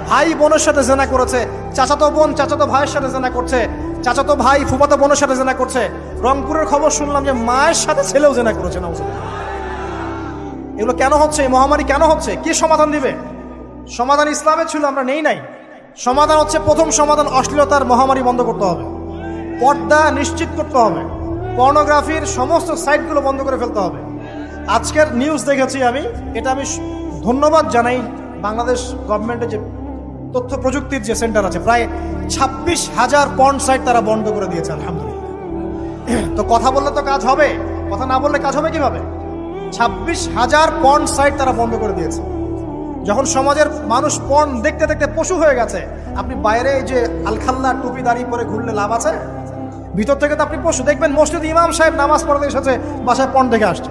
ভাই বোনের সাথে জেনা করেছে, চাচাতো বোন চাচাতো ভাইয়ের সাথে জেনা করছে, চাচাতো ভাই ফুফাতো বোনের সাথে জেনা করছে। রংপুরের খবর শুনলাম যে মায়ের সাথে ছেলেও জেনা করেছে। না, এগুলো কেন হচ্ছে? এই মহামারী কেন হচ্ছে? কি সমাধান দিবে? সমাধান ইসলামে ছিল, আমরা নেই নাই। সমাধান হচ্ছে, প্রথম সমাধান অশ্লীলতার মহামারী বন্ধ করতে হবে, পর্দা নিশ্চিত করতে হবে, পর্নোগ্রাফির সমস্ত সাইটগুলো বন্ধ করে ফেলতে হবে। আজকের নিউজ দেখেছি আমি, এটা আমি ধন্যবাদ জানাই বাংলাদেশ গভর্নমেন্টের যে তথ্য প্রযুক্তির যে সেন্টার আছে, প্রায় 26,000 পর্ন সাইট তারা বন্ধ করে দিয়েছে, আলহামদুলিল্লাহ। তো কথা বললে তো কাজ হবে, কথা না বললে কাজ হবে কিভাবে? 26,000 পর্ন সাইট তারা বন্ধ করে দিয়েছে। যখন সমাজের মানুষ পর্ন দেখতে দেখতে পশু হয়ে গেছে, আপনি বাইরে এই যে আলখাল্লা টুপি দাঁড়িয়ে পরে ঘুরলে লাভ আছে? ভিতর থেকে তো আপনি পশু। দেখবেন মসজিদে ইমাম সাহেব নামাজ পড়তে এসেছে, বাসায় পর্ন দেখে আসছে,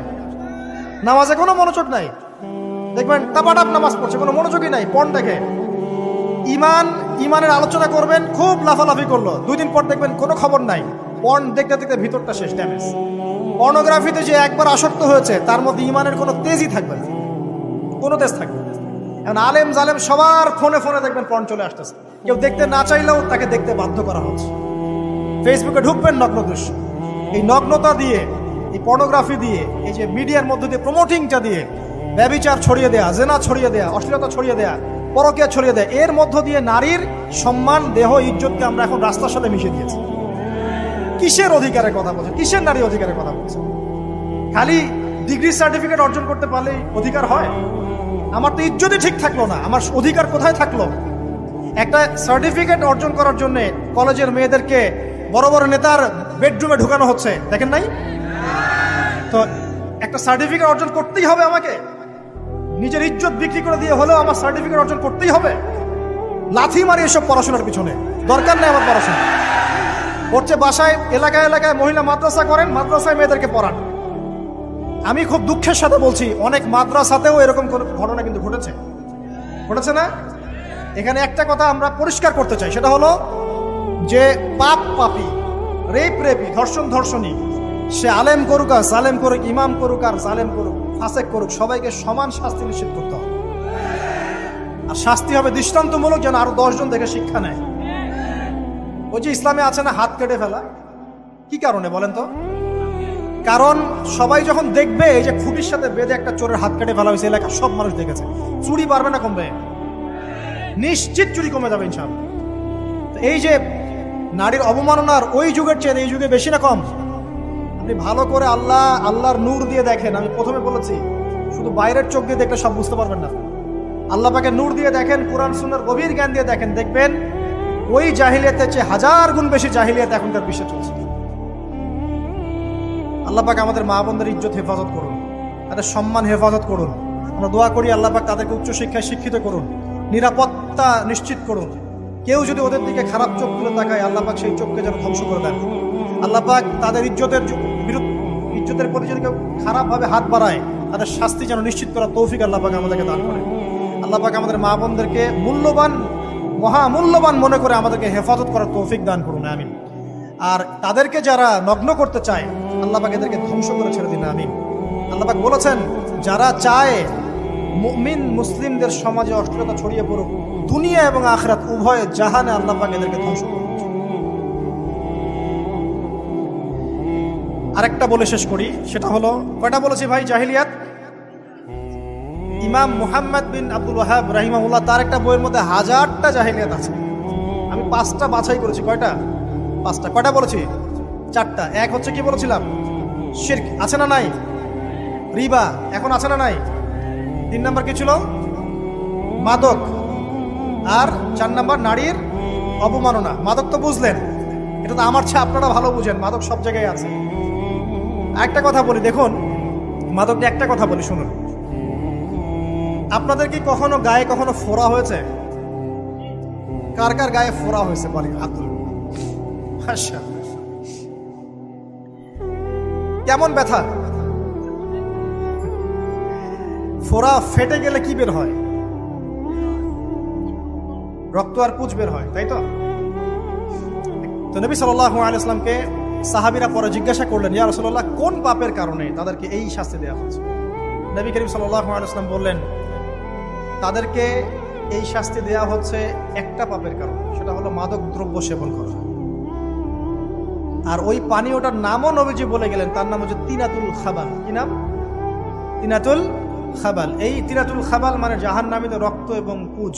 নামাজে কোনো মনোযোগ নাই। দেখবেন টাপাটাপ নামাজ পড়ছে, কোনো মনোযোগই নাই, পর্ন দেখে। ইমানের আলোচনা করবেন, খুব লাফালাফি করলো, 2 দিন পর দেখবেন কোনো খবর নাই, পর্ন দেখতে দেখতে ভিতরটা শেষ, ড্যামেজ। পর্নোগ্রাফিতে যে একবার আসক্ত হয়েছে, তার মধ্যে ইমানের কোনো তেজই থাকবে না, কোনো তেজ থাকবে না। এখন আলেম জালেম সবার ফোনে ফোনে দেখবেন পর্ন চলে আসতেছে, কেউ দেখতে না চাইলেও তাকে দেখতে বাধ্য করা হচ্ছে। ফেসবুকে ঢুকবেন, নগ্ন দৃশ্য। এই নগ্নতা দিয়ে, এই পর্নোগ্রাফি দিয়ে, এই যে মিডিয়ার মধ্যে দিয়ে প্রমোটিংটা দিয়ে ব্যভিচার ছড়িয়ে দেয়া, জেনা ছড়িয়ে দেয়া, অশ্লীলতা ছড়িয়ে দেয়া, পরকীয়া ছড়িয়ে দেয়, এর মধ্য দিয়ে নারীর সম্মান, দেহ, ইজ্জতকে আমরা এখন রাস্তার সাথে মিশিয়ে দিয়েছি। কিসের অধিকারের কথা বলছে? কিসের নারী অধিকারের কথা বলছে? খালি ডিগ্রি সার্টিফিকেট অর্জন করতে পারলেই অধিকার হয়? আমার তো ইজ্জতই ঠিক থাকলো না, আমার অধিকার কোথায় থাকলো? একটা সার্টিফিকেট অর্জন করার জন্য কলেজের মেয়েদেরকে বড় বড় নেতার বেডরুমে ঢুকানো হচ্ছে, দেখেন নাই? তো একটা সার্টিফিকেট অর্জন করতেই হবে আমাকে, নিজের ইজ্জত বিক্রি করে দিয়ে হলেও আমার সার্টিফিকেট অর্জন করতেই হবে। লাথি মারি এসব পড়াশোনার পিছনে, দরকার নেই আমার পড়াশোনা। পড়ছে বাসায়, এলাকায় এলাকায় মহিলা মাদ্রাসা করেন, মাদ্রাসায় মেয়েদেরকে পড়ান। আমি খুব দুঃখের সাথে বলছি, অনেক মাদ্রাসাতেও এরকম ঘটনা কিন্তু ঘটেছে না? এখানে একটা কথা আমরা পরিষ্কার করতে চাই, সেটা হলো যে পাপী, রেপি, ধর্ষণী, সে আলেম করুক আর জালেম করুক, ইমাম করুক আর জালেম করুক, ফাসেক করুক, সবাইকে সমান শাস্তি নিশ্চিত করতে হবে। আর শাস্তি হবে দৃষ্টান্তমূলক, যেন আরো 10 জন দেখে শিক্ষা নেয়। ওই যে ইসলামে আছে না হাত কেটে ফেলা, কি কারণে বলেন তো? কারণ সবাই যখন দেখবে এই যে খুঁটির সাথে বেঁধে একটা চোরের হাত কেটে ফেলা হয়েছে, এলাকার সব মানুষ দেখেছে, চুরি বাড়বে না কমবে? নিশ্চিত চুরি কমে যাবে ইনশাআল্লাহ। এই যে নারীর অবমাননার ওই যুগের চেয়ে এই যুগে বেশি না কম? আপনি ভালো করে আল্লাহর নূর দিয়ে দেখেন। আমি প্রথমে বলেছি, শুধু বাইরের চোখ দিয়ে দেখলে সব বুঝতে পারবেন না। আল্লাহ পাকে নূর দিয়ে দেখেন, কোরআন সুন্নাহর গভীর জ্ঞান দিয়ে দেখেন, দেখবেন ওই জাহিলিয়াতের চেয়ে 1000 গুণ বেশি জাহিলিয়াত এখনকার বিশ্বে চলছে। আল্লাহ পাক আমাদের মা বোনদের ইজ্জত হেফাজত করুন, তাদের সম্মান হেফাজত করুন। আমরা দোয়া করি আল্লাহ পাক তাদেরকে উচ্চশিক্ষায় শিক্ষিত করুন, নিরাপত্তা নিশ্চিত করুন। কেউ যদি ওদের দিকে খারাপ চোখ তুলে তাকায়, আল্লাহ পাক সেই চোখকে যেন ধ্বংস করে দেন। আল্লাহ পাক তাদের ইজ্জতের প্রতি যদি কেউ খারাপভাবে হাত বাড়ায়, তাদের শাস্তি যেন নিশ্চিত করার তৌফিক আল্লাহ পাক আমাদেরকে দান করেন। আল্লাহ পাক আমাদের মা বোনদেরকে মহামূল্যবান মনে করে আমাদেরকে হেফাজত করার তৌফিক দান করুন, আমিন। আর তাদেরকে যারা নগ্ন করতে চায়, আল্লাহ পাক এদেরকে ধ্বংস করে ছেড়ে দিন, আমিন। আল্লাহ পাক বলেছেন, যারা চায় মুমিন মুসলিমদের সমাজে অশ্লীলতা ছড়িয়ে পড়ুক, দুনিয়া এবং আখিরাত উভয় জাহানে আল্লাহ পাক এদেরকে ধ্বংস করুন। আরেকটা বলে শেষ করি, সেটা হলো, কয়টা বলেছি ভাই? জাহিলিয়াত। ইমাম মুহাম্মদ বিন আব্দুল ওয়াহাব রাহিমাহুল্লাহ, তার একটা বইয়ের মধ্যে 1000টা জাহিলিয়াত আছে। আমি 5টা বাছাই করেছি। কয়টা? 5টা। কয়টা বলেছি? 4টা। এক হচ্ছে কি বলেছিলাম? শিরক, আছে না নাই? রিবা এখন আছে না নাই? 3 নাম্বার কি ছিল? মাদক। আর 4 নাম্বার নারীর অবমাননা। মাদক তো বুঝলেন, এটা তো আমার চেয়ে আপনারা ভালো বুঝেন, মাদক সব জায়গায় আছে। একটা কথা বলি, দেখুন মাদক নিয়ে একটা কথা বলি, শুনুন। আপনাদের কি কখনো গায়ে কখনো ফোড়া হয়েছে? কার কার গায়ে ফোড়া হয়েছে বলি? আব্দুল, আচ্ছা, কেমন ব্যথা? ফোড়া ফেটে গেলে কি বের হয়? রক্ত আর পুঁজ বের হয়, তাই তো? তো নবী সাল্লাল্লাহু আলাইহি ওয়াসাল্লামকে সাহাবীরা পরে জিজ্ঞাসা করলেন, ইয়া রাসূলুল্লাহ, কোন পাপের কারণে তাদেরকে এই শাস্তি দেওয়া হচ্ছে? নবী করিম সাল্লাল্লাহু আলাইহি ওয়াসাল্লাম বললেন, তাদেরকে এই শাস্তি দেওয়া হচ্ছে একটা পাপের কারণে, সেটা হলো মাদক দ্রব্য সেবন করা। আর ওই পানীয়টার নামও নবীজি বলে গেলেন, তার নাম হচ্ছে তিনাতুল খাবাল। কি নাম? তিনাতুল খাবাল। এই তিনাতুল খাবাল মানে জাহান্নামীদের রক্ত এবং পুঁজ।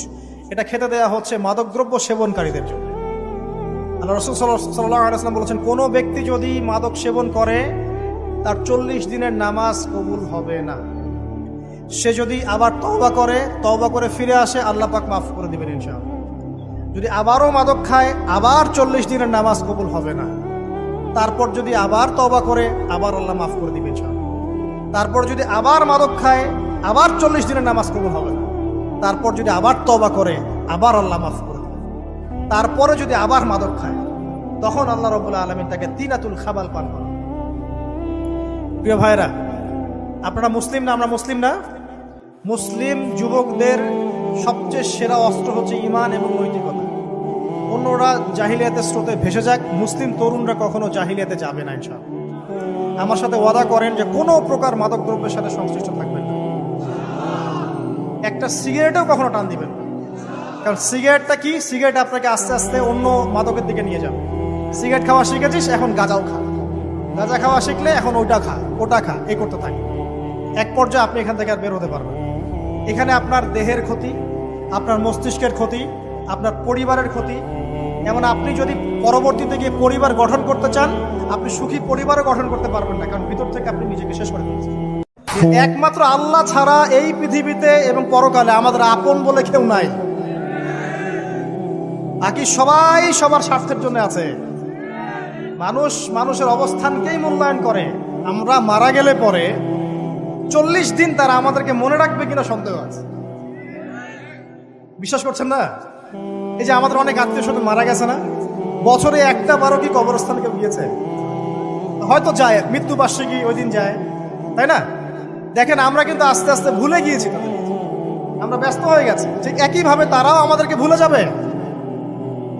এটা খেতে দেয়া হচ্ছে মাদকদ্রব্য সেবনকারীদের জন্য। আল্লাহ রাসূল সাল্লাল্লাহু আলাইহি ওয়াসাল্লাম বলেছেন, কোনো ব্যক্তি যদি মাদক সেবন করে তার 40 দিনের নামাজ কবুল হবে না। সে যদি আবার তওবা করে ফিরে আসে, আল্লাহ পাক মাফ করে দিবেন ইনশাআল্লাহ। যদি আবারও মাদক খায়, আবার 40 দিনের নামাজ কবুল হবে না। তারপর যদি আবার তওবা করে, আবার আল্লাহ মাফ করে দিবেন ইনশাআল্লাহ। তারপর যদি আবার মাদক খায়, আবার 40 দিনের নামাজ কবুল হবে না। তারপর যদি আবার তওবা করে, আবার আল্লাহ মাফ করে দিবেন। তারপরে যদি আবার মাদক খায়, তখন আল্লাহ রাব্বুল আলামিন তাকে তিনাতুল খাবাল পান করান। প্রিয় ভাইরা, আপনারা মুসলিম না? আমরা মুসলিম না? মুসলিম যুবকদের সবচেয়ে সেরা অস্ত্র হচ্ছে ঈমান এবং নৈতিকতা। অন্যরা জাহিলিয়াতের স্রোতে ভেসে যাক, মুসলিম তরুণরা কখনো জাহিলিয়াতে যাবে না ইনশাআল্লাহ। আমার সাথে ওয়াদা করেন যে কোনো প্রকার মাদক দ্রব্যের সাথে সংশ্লিষ্ট থাকবেন না। একটা সিগারেটেও কখনো টান দিবেন না। কারণ সিগারেটটা কি? সিগারেট আপনাকে আস্তে আস্তে অন্য মাদকের দিকে নিয়ে যাবে। সিগারেট খাওয়া শিখেছিস, এখন গাঁজাও খা। গাঁজা খাওয়া শিখলে এখন ওটা খা, এই করতে থাকে। এক পর্যায়ে আপনি এখান থেকে আর বের হতে পারবেন। এখানে আপনার দেহের ক্ষতি, আপনার মস্তিষ্কের ক্ষতি, আপনার পরিবারের ক্ষতি। এমন আপনি যদি পরবর্তীতে গিয়ে পরিবার গঠন করতে চান, আপনি সুখী পরিবারও গঠন করতে পারবেন না, কারণ ভিতর থেকে আপনি নিজেকে শেষ করে ফেলছেন। একমাত্র আল্লাহ ছাড়া এই পৃথিবীতে এবং পরকালে আমাদের আপন বলে কেউ নাই। বাকি সবাই সবার স্বার্থের জন্য আছে। মানুষের অবস্থানকেই মূল্যায়ন করে। আমরা মারা গেলে পরে 40 দিন তারা আমাদেরকে মনে রাখবে কিনা সন্দেহ আছে। বিশ্বাস করছেন না? এই যে আমাদের অনেক আত্মীয় স্বজন মারা গেছে না, বছরে একটা বারো কি কবরস্থানে কেউ গিয়েছে? হয়তো যায়, মৃত্যুবার্ষিকী ওই দিন যায়, তাই না? দেখেন, আমরা কিন্তু আস্তে আস্তে ভুলে গিয়েছি তাদের, আমরা ব্যস্ত হয়ে গেছি। ঠিক একইভাবে তারাও আমাদেরকে ভুলে যাবে।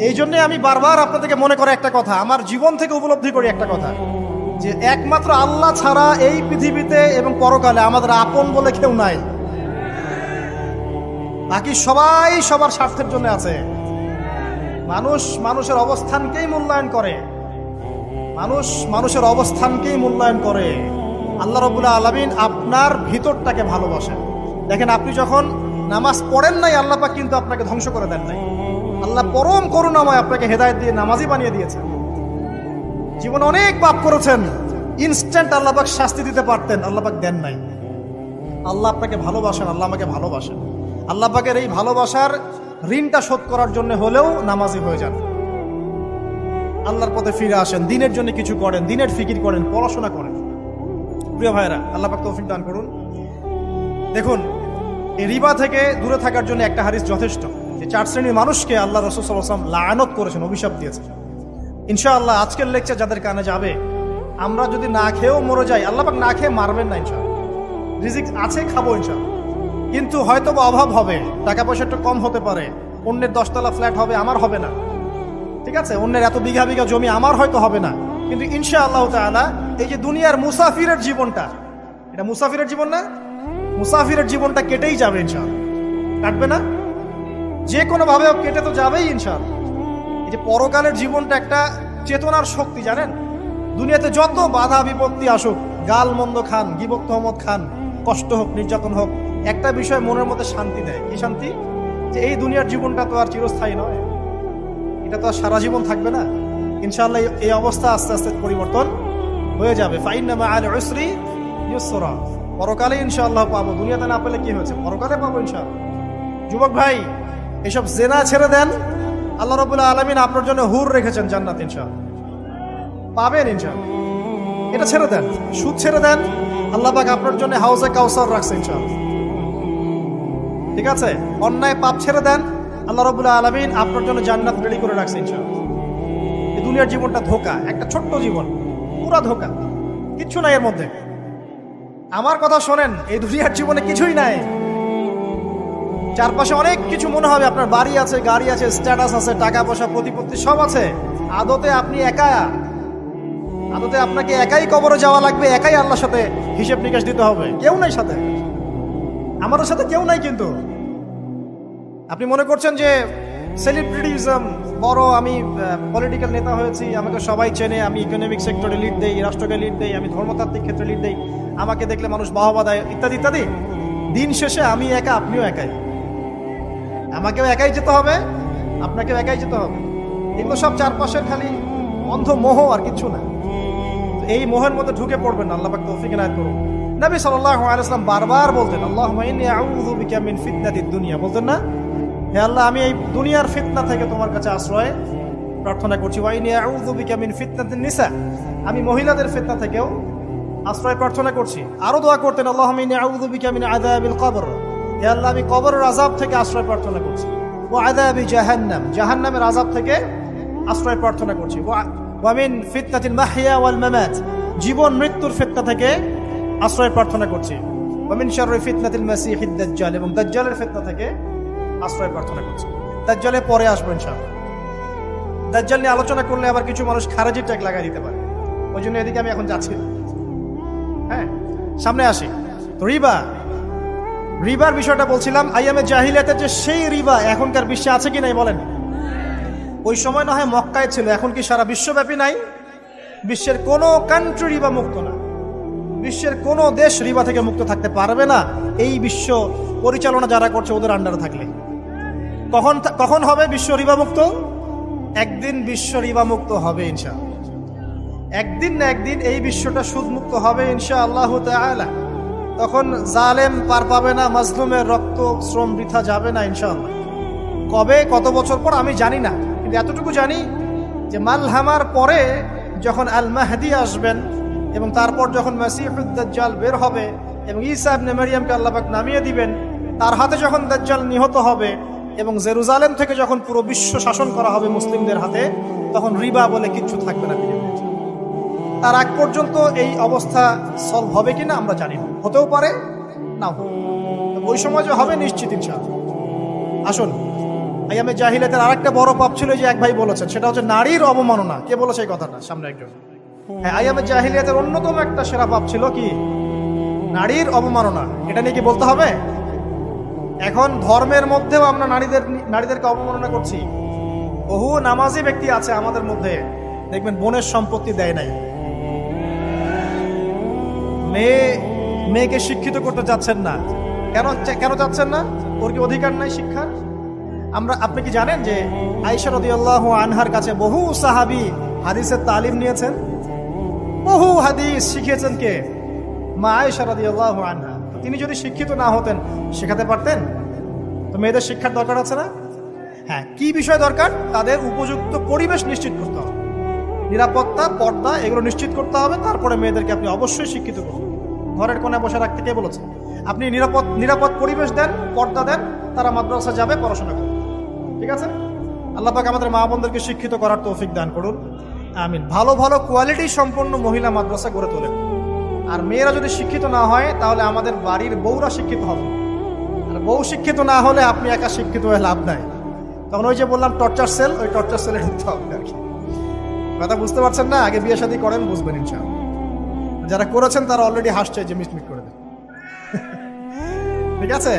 এই জন্যে আমি বারবার আপনাদেরকে মনে করে একটা কথা, আমার জীবন থেকে উপলব্ধি করি একটা কথা, যে একমাত্র আল্লাহ ছাড়া এই পৃথিবীতে এবং পরকালে আমাদের আপন বলে কেউ নাই। বাকি সবাই সবার স্বার্থের জন্য আছে। মানুষের অবস্থানকেই মূল্যায়ন করে। মানুষের অবস্থানকেই মূল্যায়ন করে। আল্লাহ রাব্বুল আলামিন আপনার ভিতরটাকে ভালোবাসেন। দেখেন, আপনি যখন নামাজ পড়েন নাই, আল্লাহ পাক কিন্তু আপনাকে ধ্বংস করে দেন নাই। আল্লাহ পরম করুণাময় আপনাকে হেদায়েত দিয়ে নামাজি বানিয়ে দিয়েছেন। জীবনে অনেক পাপ করেছেন, ইনস্ট্যান্ট আল্লাহ পাক শাস্তি দিতে পারতেন, আল্লাহ পাক দেন নাই। আল্লাহ আপনাকে ভালোবাসেন, আল্লাহ আমাকে ভালোবাসেন। আল্লাহ পাকের এই ভালোবাসার ঋণটা শোধ করার জন্য হলেও নামাজি হয়ে যান, আল্লাহর পথে ফিরে আসেন, দিনের জন্য কিছু করেন, দিনের ফিকির করেন, পড়াশোনা করেন। প্রিয় ভাইরা, আল্লাহ পাক তৌফিক দান করুন। দেখুন, এই রিবা থেকে দূরে থাকার জন্য একটা হাদিস যথেষ্ট, যে 4 শ্রেণীর মানুষকে আল্লাহ রাসূল সাল্লাল্লাহু আলাইহি ওয়াসাল্লাম লাআনত করেছেন, অভিশাপ দিয়েছেন। ইনশাআল্লাহ আজকের লেকচার যাদের কানে যাবে, আমরা যদি না খেয়েও মরে যাই, আল্লাহ পাক না খেয়ে মারবেন না ইনশাআল্লাহ। রিজিক আছে, খাবো ইনশাআল্লাহ। কিন্তু হয়তো অভাব হবে, টাকা পয়সা একটু কম হতে পারে, অন্যের 10 তলা ফ্ল্যাট হবে, আমার হবে না, ঠিক আছে? অন্যের এত বিঘা বিঘা জমি আমার হয়তো হবে না। কিন্তু ইনশাআল্লাহ তাআলা এই যে দুনিয়ার মুসাফিরের জীবনটা, এটা মুসাফিরের জীবন না? মুসাফিরের জীবনটা কেটেই যাবে ইনশাআল্লাহ। কাটবে না? যে কোনো ভাবে কেটে তো যাবেই ইনশাআল্লাহ। এই যে পরকালের জীবনটা একটা চেতনার শক্তি, জানেন? দুনিয়াতে যত বাধা বিপত্তি আসুক, গাল মন্দ খান, গীবত তহমত খান, কষ্ট হোক, নির্যাতন হোক, একটা বিষয় মনের মধ্যে শান্তি দেয়। কি শান্তি? যে এই দুনিয়ার জীবনটা তো আর চিরস্থায়ী নয়, এটা তো আর সারা জীবন থাকবে না। ইনশাআল্লাহ এই অবস্থা আস্তে আস্তে পরিবর্তন হয়ে যাবে। ফাইন্না মাআল উসরি ইউসরা, পরকালে ইনশাআল্লাহ পাবো। দুনিয়াতে না পেলে কি হয়েছে, পরকালে পাবো ইনশাআল্লাহ। যুবক ভাই, এসব জেনা ছেড়ে দেন, আল্লাহ রাব্বুল আলামিন আপনার জন্য হুর রেখেছেন জান্নাত, ইনশাআল্লাহ পাবেন ইনশাআল্লাহ। এটা ছেড়ে দেন। সুদ ছেড়ে দেন, আল্লাহ পাক আপনার জন্য হাউজে কাউসার রাখছে ইনশাআল্লাহ, ঠিক আছে? অন্যায় পাপ ছেড়ে দেন, আল্লাহ রাব্বুল আলামিন আপনার জন্য জান্নাত রেডি করে রাখছে ইনশাআল্লাহ। এই দুনিয়ার জীবনটা ধোঁকা, একটা ছোট্ট জীবন, পুরা ধোঁকা, কিচ্ছু নাই এর মধ্যে। আমার কথা শোনেন, এই দুনিয়ার জীবনে কিছুই নাই। চারপাশে অনেক কিছু মনে হবে, আপনার বাড়ি আছে, গাড়ি আছে, স্ট্যাটাস আছে, টাকা পয়সা, প্রতিপত্তি সব আছে। আদতে আপনি একা, আদতে আপনাকে একাই কবরে যাওয়া লাগবে, একাই আল্লাহর সাথে হিসেব নিকাশ দিতে হবে। কেউ নাই সাথে, আমাদের সাথে কেউ নাই। কিন্তু আপনি মনে করছেন যে সেলিব্রিটিজম বড়, আমি পলিটিক্যাল নেতা হয়েছি, আমাকে সবাই চেনে, আমি ইকোনমিক সেক্টরে লিড দেই, রাষ্ট্রকে লিড দেই, আমি ধর্মতাত্ত্বিক ক্ষেত্রে লিড দেই, আমাকে দেখলে মানুষ বাহবা দেয়, ইত্যাদি ইত্যাদি। দিন শেষে আমি একা, আপনিও একাই। আমাকেও একাই যেতে হবে, আপনাকেও একাই যেতে হবে। এগুলো সব চারপাশের খালি অন্ধ মোহ আর কিছু না। এই মোহের মধ্যে ঢুকে পড়বেন না, আল্লাহ পাক তৌফিক এনায়েত করুন। নবী সাল্লাল্লাহু আলাইহি ওয়াসাল্লাম বারবার বলতেন, আল্লাহুম্মা ইন্নী আউযু বিকা মিন ফিতনাতিদ দুনিয়া, বলতেন না, হে আল্লাহ আমি এই দুনিয়ার ফিতনা থেকে তোমার কাছে আশ্রয় প্রার্থনা করছি। ওয়া ইন্নী আউযু বিকা মিন ফিতনাতিন নিসা, আমি মহিলাদের ফিতনা থেকেও আশ্রয় প্রার্থনা করছি। আরো দোয়া করতেন, আল্লাহুম্মা ইন্নী আউযু বিকা মিন আযাবিল কবর, হে আল্লাহ আমি কবরের আযাব থেকে আশ্রয় প্রার্থনা করছি। ওয়া আযাবি জাহান্নাম, জাহান্নামের আযাব থেকে আশ্রয় প্রার্থনা করছি। ওয়া মিন ফিতনাতিল মাহইয়া ওয়াল মামাত, জীবন মৃত্যুর ফিতনা থেকে আশ্রয় প্রার্থনা করছি। ওয়া মিন শাররি ফিতনাতিল মাসিহিদ দাজ্জাল, এবং দাজ্জালের ফিতনা থেকে আশ্রয় প্রার্থনা করছি। দাজ্জালে পরে আসবো ইনশাআল্লাহ। দাজ্জাল নিয়ে আলোচনা করলে আবার কিছু মানুষ খারেজি ট্যাগ লাগাই দিতে পারে, ওই জন্য এদিকে আমি এখন যাচ্ছি। হ্যাঁ, সামনে আসি। তো রিবার বিষয়টা বলছিলাম। আইয়ামে জাহিলিয়াতের যে সেই রিবা এখনকার বিশ্বে আছে কি নাই বলেন? ওই সময় না হয় মক্কায় ছিল, এখন কি সারা বিশ্বব্যাপী নাই? বিশ্বের কোনো কান্ট্রি রিবা মুক্ত না, বিশ্বের কোনো দেশ রিবা থেকে মুক্ত থাকতে পারবে না, এই বিশ্ব পরিচালনা যারা করছে ওদের আন্ডারে থাকলে। কখন হবে বিশ্ব রিবা মুক্ত? একদিন বিশ্ব রিবা মুক্ত হবে ইনশাআল্লাহ। একদিন না একদিন এই বিশ্বটা সুদ মুক্ত হবে ইনশাআল্লাহু তাআলা। তখন জালেম পার পাবে না, মাজলুমের রক্ত শ্রম বৃথা যাবে না ইনশাআল্লাহ। কবে, কত বছর পর আমি জানি না, কিন্তু এতটুকু জানি যে মালহামার পরে যখন আল মাহদি আসবেন এবং তারপর যখন মাসিহুদ দাজ্জাল বের হবে এবং ঈসা ইবনে মারইয়ামকে আল্লাহ পাক নামিয়ে দিবেন, তার হাতে যখন দাজ্জাল নিহত হবে এবং জেরুজালেম থেকে যখন পুরো বিশ্ব শাসন করা হবে মুসলিমদের হাতে, তখন রিবা বলে কিচ্ছু থাকবে না পৃথিবীতে। তার আগ পর্যন্ত এই অবস্থা সলভ হবে কিনা আমরা জানি না, হতেও পারে নাও হবে। ওই সময় যে হবে নিশ্চিত ইনশাআল্লাহ। আসুন, আইয়ামে জাহিলিয়াতের আরেকটা বড় পাপ ছিল যে এক ভাই বলেছেন, সেটা হচ্ছে নারীর অবমাননা। কে বলেছে এই কথাটা? সামনে একজন। হ্যাঁ, আইয়ামে জাহিলিয়াতের অন্যতম একটা সেরা পাপ ছিল কি? নারীর অবমাননা। এটা নিয়ে কি বলতে হবে? এখন ধর্মের মধ্যেও আমরা নারীদেরকে অবমাননা করছি। বহু নামাজি ব্যক্তি আছে আমাদের মধ্যে, দেখবেন বোনের সম্পত্তি দেয় নাই, মেয়েকে শিক্ষিত করতে চাচ্ছেন না। কেন চাচ্ছেন না? ওর কি অধিকার নাই শিক্ষার? আপনি কি জানেন যে আয়েশা রাদিয়াল্লাহু আনহার কাছে বহু সাহাবী হাদিসের তালিম নিয়েছেন, বহু হাদিস শিখিয়েছেন কে? মা আয়েশা রাদিয়াল্লাহু আনহা। তিনি যদি শিক্ষিত না হতেন শেখাতে পারতেন? তো মেয়েদের শিক্ষার দরকার আছে না? হ্যাঁ, কি বিষয় দরকার? তাদের উপযুক্ত পরিবেশ নিশ্চিত করতে হবে, নিরাপত্তা, পর্দা এগুলো নিশ্চিত করতে হবে। তারপরে মেয়েদেরকে আপনি অবশ্যই শিক্ষিত করুন। ঘরের কোণে বসে রাখতে কে বলেছে? আপনি নিরাপদ পরিবেশ দেন, পর্দা দেন, তারা মাদ্রাসা যাবে, পড়াশোনা করবে। ঠিক আছে? আল্লাহ পাক আমাদের মা বোনদেরকে শিক্ষিত করার তৌফিক দান করুন, আমিন। ভালো ভালো কোয়ালিটি সম্পন্ন মহিলা মাদ্রাসা গড়ে তোলেন। আর মেয়েরা যদি শিক্ষিত না হয় তাহলে আমাদের বাড়ির বউরা শিক্ষিত হবে। আর বউ শিক্ষিত না হলে আপনি একা শিক্ষিত হয়ে লাভ নাই। তখন ওই যে বললাম টর্চার সেল, ওই টর্চার সেলে ঢুকতে হবে আর কি। কথা বুঝতে পারছেন না? আগে বিয়ে শাদী করেন, বুঝবেন ইনশাআল্লাহ। যারা করেছেন তারা অলরেডি হাসছে যে মিটমিট করে দেন। ঠিক আছে?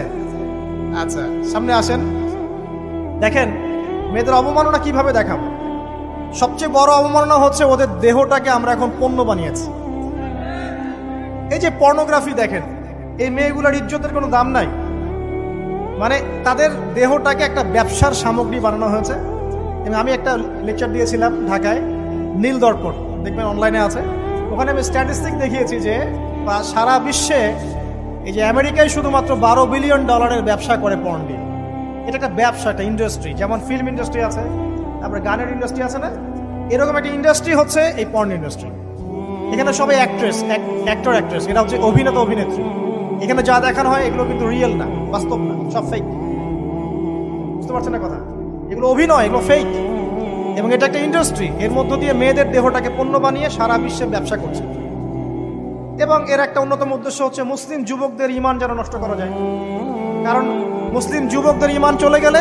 আচ্ছা, সামনে আসেন। দেখেন মেয়েদের অবমাননা কিভাবে দেখাবো। সবচেয়ে বড় অবমাননা হচ্ছে ওদের দেহটাকে আমরা এখন পণ্য বানিয়েছি। এই যে পর্নোগ্রাফি দেখেন, এই মেয়েগুলোর ইজ্জতের কোনো দাম নাই। মানে তাদের দেহটাকে একটা ব্যবসার সামগ্রী বানানো হয়েছে। এবং আমি একটা লেকচার দিয়েছিলাম ঢাকায়, নীল দর্পণ, দেখবেন অনলাইনে আছে। ওখানে আমি স্ট্যাটিস্টিক দেখিয়েছি যে সারা বিশ্বে এই যে আমেরিকায় শুধুমাত্র $12 বিলিয়ন ব্যবসা করে পর্ন দিয়ে। এটা একটা ব্যবসা, একটা ইন্ডাস্ট্রি। যেমন ফিল্ম ইন্ডাস্ট্রি আছে, তারপরে গানের ইন্ডাস্ট্রি আছে না, এরকম একটা ইন্ডাস্ট্রি হচ্ছে এই পর্ন ইন্ডাস্ট্রি। এখানে সবাই অ্যাক্টর অ্যাক্ট্রেস, এটা হচ্ছে অভিনেতা অভিনেত্রী। এখানে যা দেখানো হয় এগুলো কিন্তু রিয়েল না, বাস্তব না, সব ফেক। বুঝতে পারছেন না কথা? এগুলো অভিনয়, এগুলো ফেক। এবং এটা একটা ইন্ডাস্ট্রি, এর মধ্য দিয়ে মেয়েদের দেহটাকে পণ্য বানিয়ে সারা বিশ্বে ব্যবসা করছে। এবং এর একটা অন্যতম উদ্দেশ্য হচ্ছে মুসলিম যুবকদের ঈমান যেন নষ্ট করা যায়। কারণ মুসলিম যুবকদের ঈমান চলে গেলে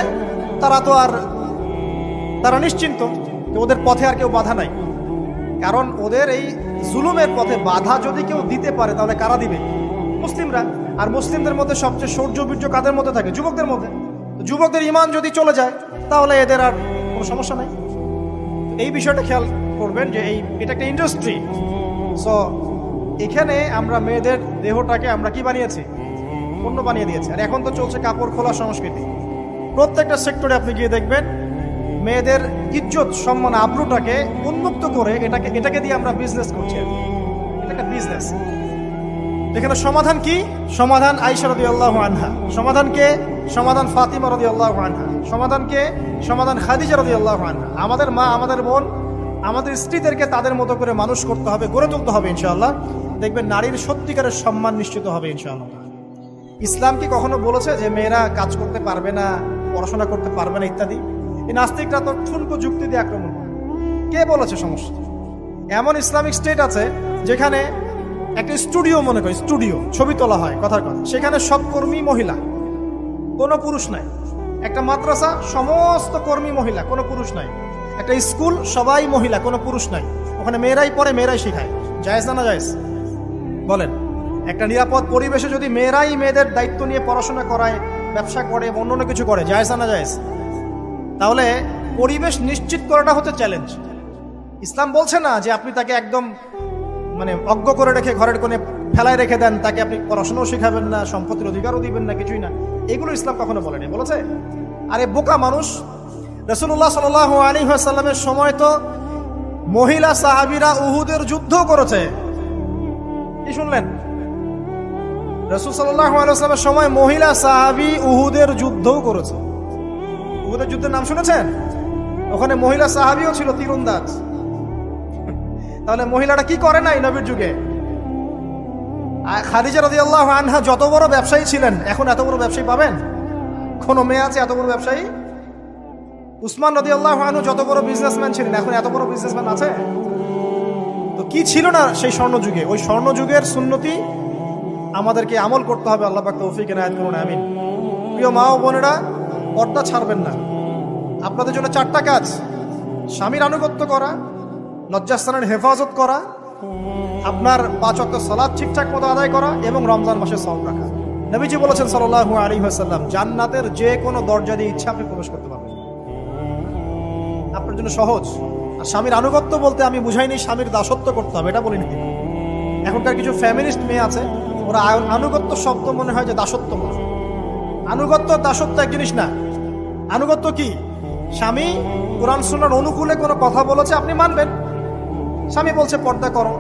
তারা নিশ্চিন্ত, ওদের পথে আর কেউ বাধা নাই। কারণ ওদের এই জুলুমের পথে বাধা যদি কেউ দিতে পারে তাহলে কারা দিবে? মুসলিমরা। আর মুসলিমদের মধ্যে সবচেয়ে শৌর্য বীর্য কাদের মধ্যে থাকে? যুবকদের মধ্যে। যুবকদের ঈমান যদি চলে যায় তাহলে এদের আর কোনো সমস্যা নাই। এই বিষয়টা খেয়াল করবেন যে এটা একটা ইন্ডাস্ট্রি। সো এখানে আমরা মেয়েদের দেহটাকে আমরা কি বানিয়েছি? পণ্য বানিয়ে দিয়েছি। আর এখন তো চলছে কাপড় খোলা সংস্কৃতি। প্রত্যেকটা সেক্টরে আপনি গিয়ে দেখবেন মেয়েদের ইজ্জত সম্মান আব্রুটাকে উন্মুক্ত করে এটাকে দিয়ে আমরা বিজনেস করছি। এটা একটা বিজনেস। এখানে সমাধান কি? সমাধান আয়েশা রাদিয়াল্লাহু আনহা। সমাধান কে? সমাধান ফাতিমা রাদিয়াল্লাহু আনহা। সমাধান কে? সমাধান খাদিজা রাদিয়াল্লাহু আনহা। আমাদের মা, আমাদের বোন, আমাদের স্ত্রীদেরকে তাদের মতো করে মানুষ করতে হবে, গড়ে তুলতে হবে ইনশাআল্লাহ। দেখবেন নারীর সত্যিকারের সম্মান নিশ্চিত হবে ইনশাআল্লাহ। ইসলাম কি কখনো বলেছে যে মেয়েরা কাজ করতে পারবে না, পড়াশোনা করতে পারবে না ইত্যাদি? এই নাস্তিকরা তো ঠুনকো যুক্তি দিয়ে আক্রমণ করে। কে বলেছে? সমস্যা এমন ইসলামিক স্টেট আছে যেখানে একটা স্টুডিও, মনে করি স্টুডিও, ছবি তোলা হয়, কথার কথা, সেখানে সব কর্মী মহিলা, কোনো পুরুষ নাই। একটা মাদ্রাসা, সমস্ত কর্মী মহিলা, কোনো পুরুষ নাই। একটা স্কুল, সবাই মহিলা, কোনো পুরুষ নাই। ওখানে মেয়েরাই পড়ে, মেয়েরাই শেখায়। জায়েজ না? না জায়েজ? বলেন। একটা নিরাপদ পরিবেশে যদি মেয়েরাই মেয়েদের দায়িত্ব নিয়ে পড়াশোনা করায়, ব্যবসা করে, অন্য কিছু করে, জায়েজ না? জায়েজ? তাহলে পরিবেশ নিশ্চিত করাটা হচ্ছে চ্যালেঞ্জ। ইসলাম বলছে না যে আপনি তাকে একদম অজ্ঞ করে রেখে ঘরের কোণে ফেলায় রেখে দেন, তাকে আপনি পড়াশোনাও শেখাবেন না, সম্পত্তির অধিকারও দিবেন না, কিছুই না। এগুলো ইসলাম কখনো বলেনি। বলেছে? আরে বোকা মানুষ! রাসূলুল্লাহ সাল্লাল্লাহু আলাইহি ওয়াসাল্লামের সময় তো মহিলা সাহাবীরা উহুদের যুদ্ধ করেছে। কি শুনলেন? রাসূল সাল্লাল্লাহু আলাইহি ওয়াসাল্লামের সময় মহিলা সাহাবী উহুদের যুদ্ধও করেছে। উহুদের যুদ্ধের নাম শুনেছেন? ওখানে মহিলা সাহাবীও ছিল, তীরন্দাজ। তাহলে মহিলাটা কি করে নাই নবীর যুগে? খাদিজা রাদিয়াল্লাহু আনহা যত বড় ব্যবসায়ী ছিলেন, এখন এত বড় ব্যবসায়ী পাবেন? কোন মেয়ে আছে এত বড় ব্যবসায়ী? উসমান রাদিয়াল্লাহু আনহু যত বড় বিজনেসম্যান ছিলেন, এখন এত বড় বিজনেসম্যান আছে? তো কি ছিল না সেই স্বর্ণযুগে? ওই স্বর্ণযুগের সুন্নতি আমাদেরকে আমল করতে হবে। আল্লাহ পাক তৌফিক এনায়েত করুন, আমিন। প্রিয় মা ও বোনেরা, পর্দা ছাড়বেন না। আপনাদের জন্য 4টা কাজ: স্বামীর আনুগত্য করা, লজ্জাস্থানের হেফাজত করা, আপনার 5 ওয়াক্ত সালাত ঠিকঠাক মতো আদায় করা, এবং রমজান মাসে সওম রাখা। নবীজি বলেছেন সাল্লাল্লাহু আলাইহি ওয়াসাল্লাম, জান্নাতের যে কোনো দরজা দিয়ে ইচ্ছা আপনি প্রবেশ করতে পারবেন। আপনার জন্য সহজ। আর স্বামীর আনুগত্য বলতে আমি বুঝাইনি স্বামীর দাসত্ব করতে হবে, এটা বলিনি। এখনকার কিছু ফ্যামিলিস্ট মেয়ে আছে, ওরা আনুগত্য শব্দ মনে হয় যে দাসত্ব বলে। আনুগত্য দাসত্ব এক জিনিস না। আনুগত্য কি? স্বামী কোরআন সুন্নাহর অনুকূলে কোনো কথা বলেছে, আপনি মানবেন। স্বামী বলছে পর্দা করো,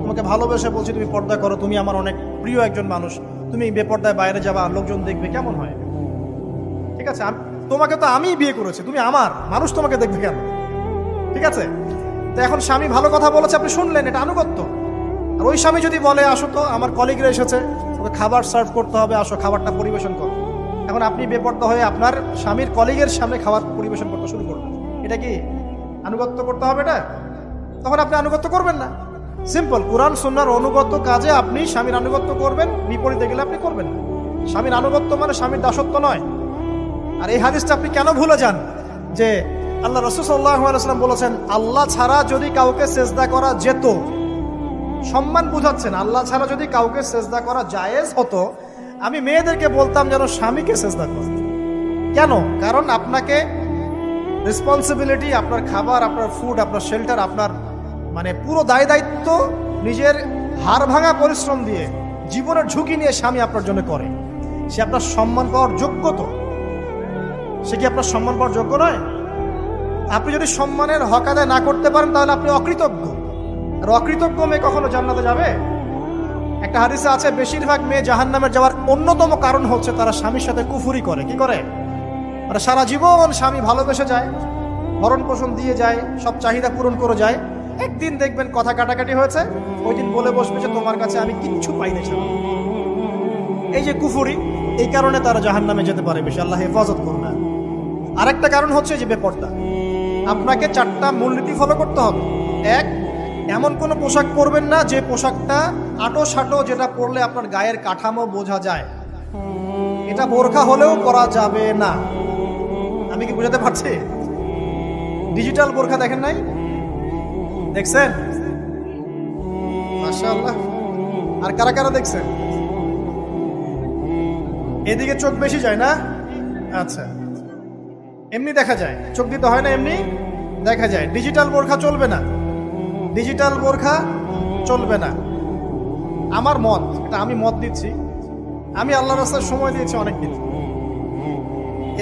তোমাকে ভালোবেসে বলছি তুমি পর্দা করো, তুমি আমার অনেক প্রিয় একজন মানুষ, তুমি বেপর্দায় বাইরে যাবা, লোকজন দেখবে, কেমন হয়? ঠিক আছে, তোমাকে তো আমি বিয়ে করেছি, তুমি আমার মানুষ, তোমাকে দেখবে কেন? ঠিক আছে। তো এখন স্বামী ভালো কথা বলেছে, আপনি শুনলেন, এটা আনুগত্য। আর ওই স্বামী যদি বলে আসো তো, আমার কলিগরা এসেছে, ওকে খাবার সার্ভ করতে হবে, আসো খাবারটা পরিবেশন করো, এখন আপনি বেপর্দা হয়ে আপনার স্বামীর কলিগের সামনে খাবার পরিবেশন করতে শুরু করবেন, এটা কি আনুগত্য করতে হবে? এটা তখন আপনি আনুগত্য করবেন না। সিম্পল। কোরআন সুন্নাহর অনুগত কাজে আপনি স্বামীর আনুগত্য করবেন, বিপরীতে গেলে আপনি করবেন না। স্বামীর আনুগত্য মানে স্বামীর দাসত্ব নয়। আর এই হাদিসটা আপনি কেন ভুলে যান যে আল্লাহ রাসূল সাল্লাল্লাহু আলাইহি ওয়াসাল্লাম বলেছেন, আল্লাহ ছাড়া যদি কাউকে সেজদা করা যেত, সম্মান বুঝাচ্ছেন, আল্লাহ ছাড়া যদি কাউকে সেজদা করা জায়েজ হতো, আমি মেয়েদেরকে বলতাম যেন স্বামীকে সেজদা করে। কেন? কারণ আপনাকে রেসপন্সিবিলিটি, আপনার খাবার, আপনার ফুড, আপনার শেল্টার, আপনার পুরো দায় দায়িত্ব নিজের হাড় ভাঙা পরিশ্রম দিয়ে, জীবনের ঝুঁকি নিয়ে স্বামী আপনার জন্য করে। সে আপনার সম্মান পাওয়ার যোগ্য তো? সে কি আপনার সম্মান পাওয়ার যোগ্য নয়? আপনি যদি সম্মানের হক আদায় না করতে পারেন, তাহলে আপনি অকৃতজ্ঞ। আর অকৃতজ্ঞ মেয়ে কখনো জান্নাতে যাবে? একটা হাদিসে আছে, বেশিরভাগ মেয়ে জাহান্নামে যাওয়ার অন্যতম কারণ হচ্ছে তারা স্বামীর সাথে কুফরি করে। কি করে? সারা জীবন স্বামী ভালোবেসে যায়, ভরণ পোষণ দিয়ে যায়, সব চাহিদা পূরণ করে যায়, একদিন দেখবেন কথা কাটাকাটি হয়েছে, ওই দিন বলে বসবে যে তোমার কাছে আমি কিচ্ছু পাইনি। এই যে কুফরি, এই কারণে তারা জাহান্নামে যেতে পারে বেশি। আল্লাহ হেফাজত করুন। আরেকটা কারণ হচ্ছে যে বেপর্দা। আপনাকে 4টা মূলনীতি ফলো করতে হবে। 1, এমন কোনো পোশাক পরবেন না যে পোশাকটা আটো সাটো, যেটা পরলে আপনার গায়ের কাঠামো বোঝা যায়। এটা বোরখা হলেও পরা যাবে না। আমি কি বুঝাতে পারছি? ডিজিটাল বোরখা দেখেন নাই? দেখছেন? মাশাআল্লাহ। আর কারা কারা দেখছেন? এদিকে চোখ বেশি যায় না? আচ্ছা, এমনি দেখা যায়, চোখ দিতে হয় না, এমনি দেখা যায়। ডিজিটাল বোরখা চলবে না, ডিজিটাল বোরখা চলবে না। আমার মত, এটা আমি মত দিচ্ছি, আমি আল্লাহর রাস্তায় সময় দিয়েছি অনেক দিন।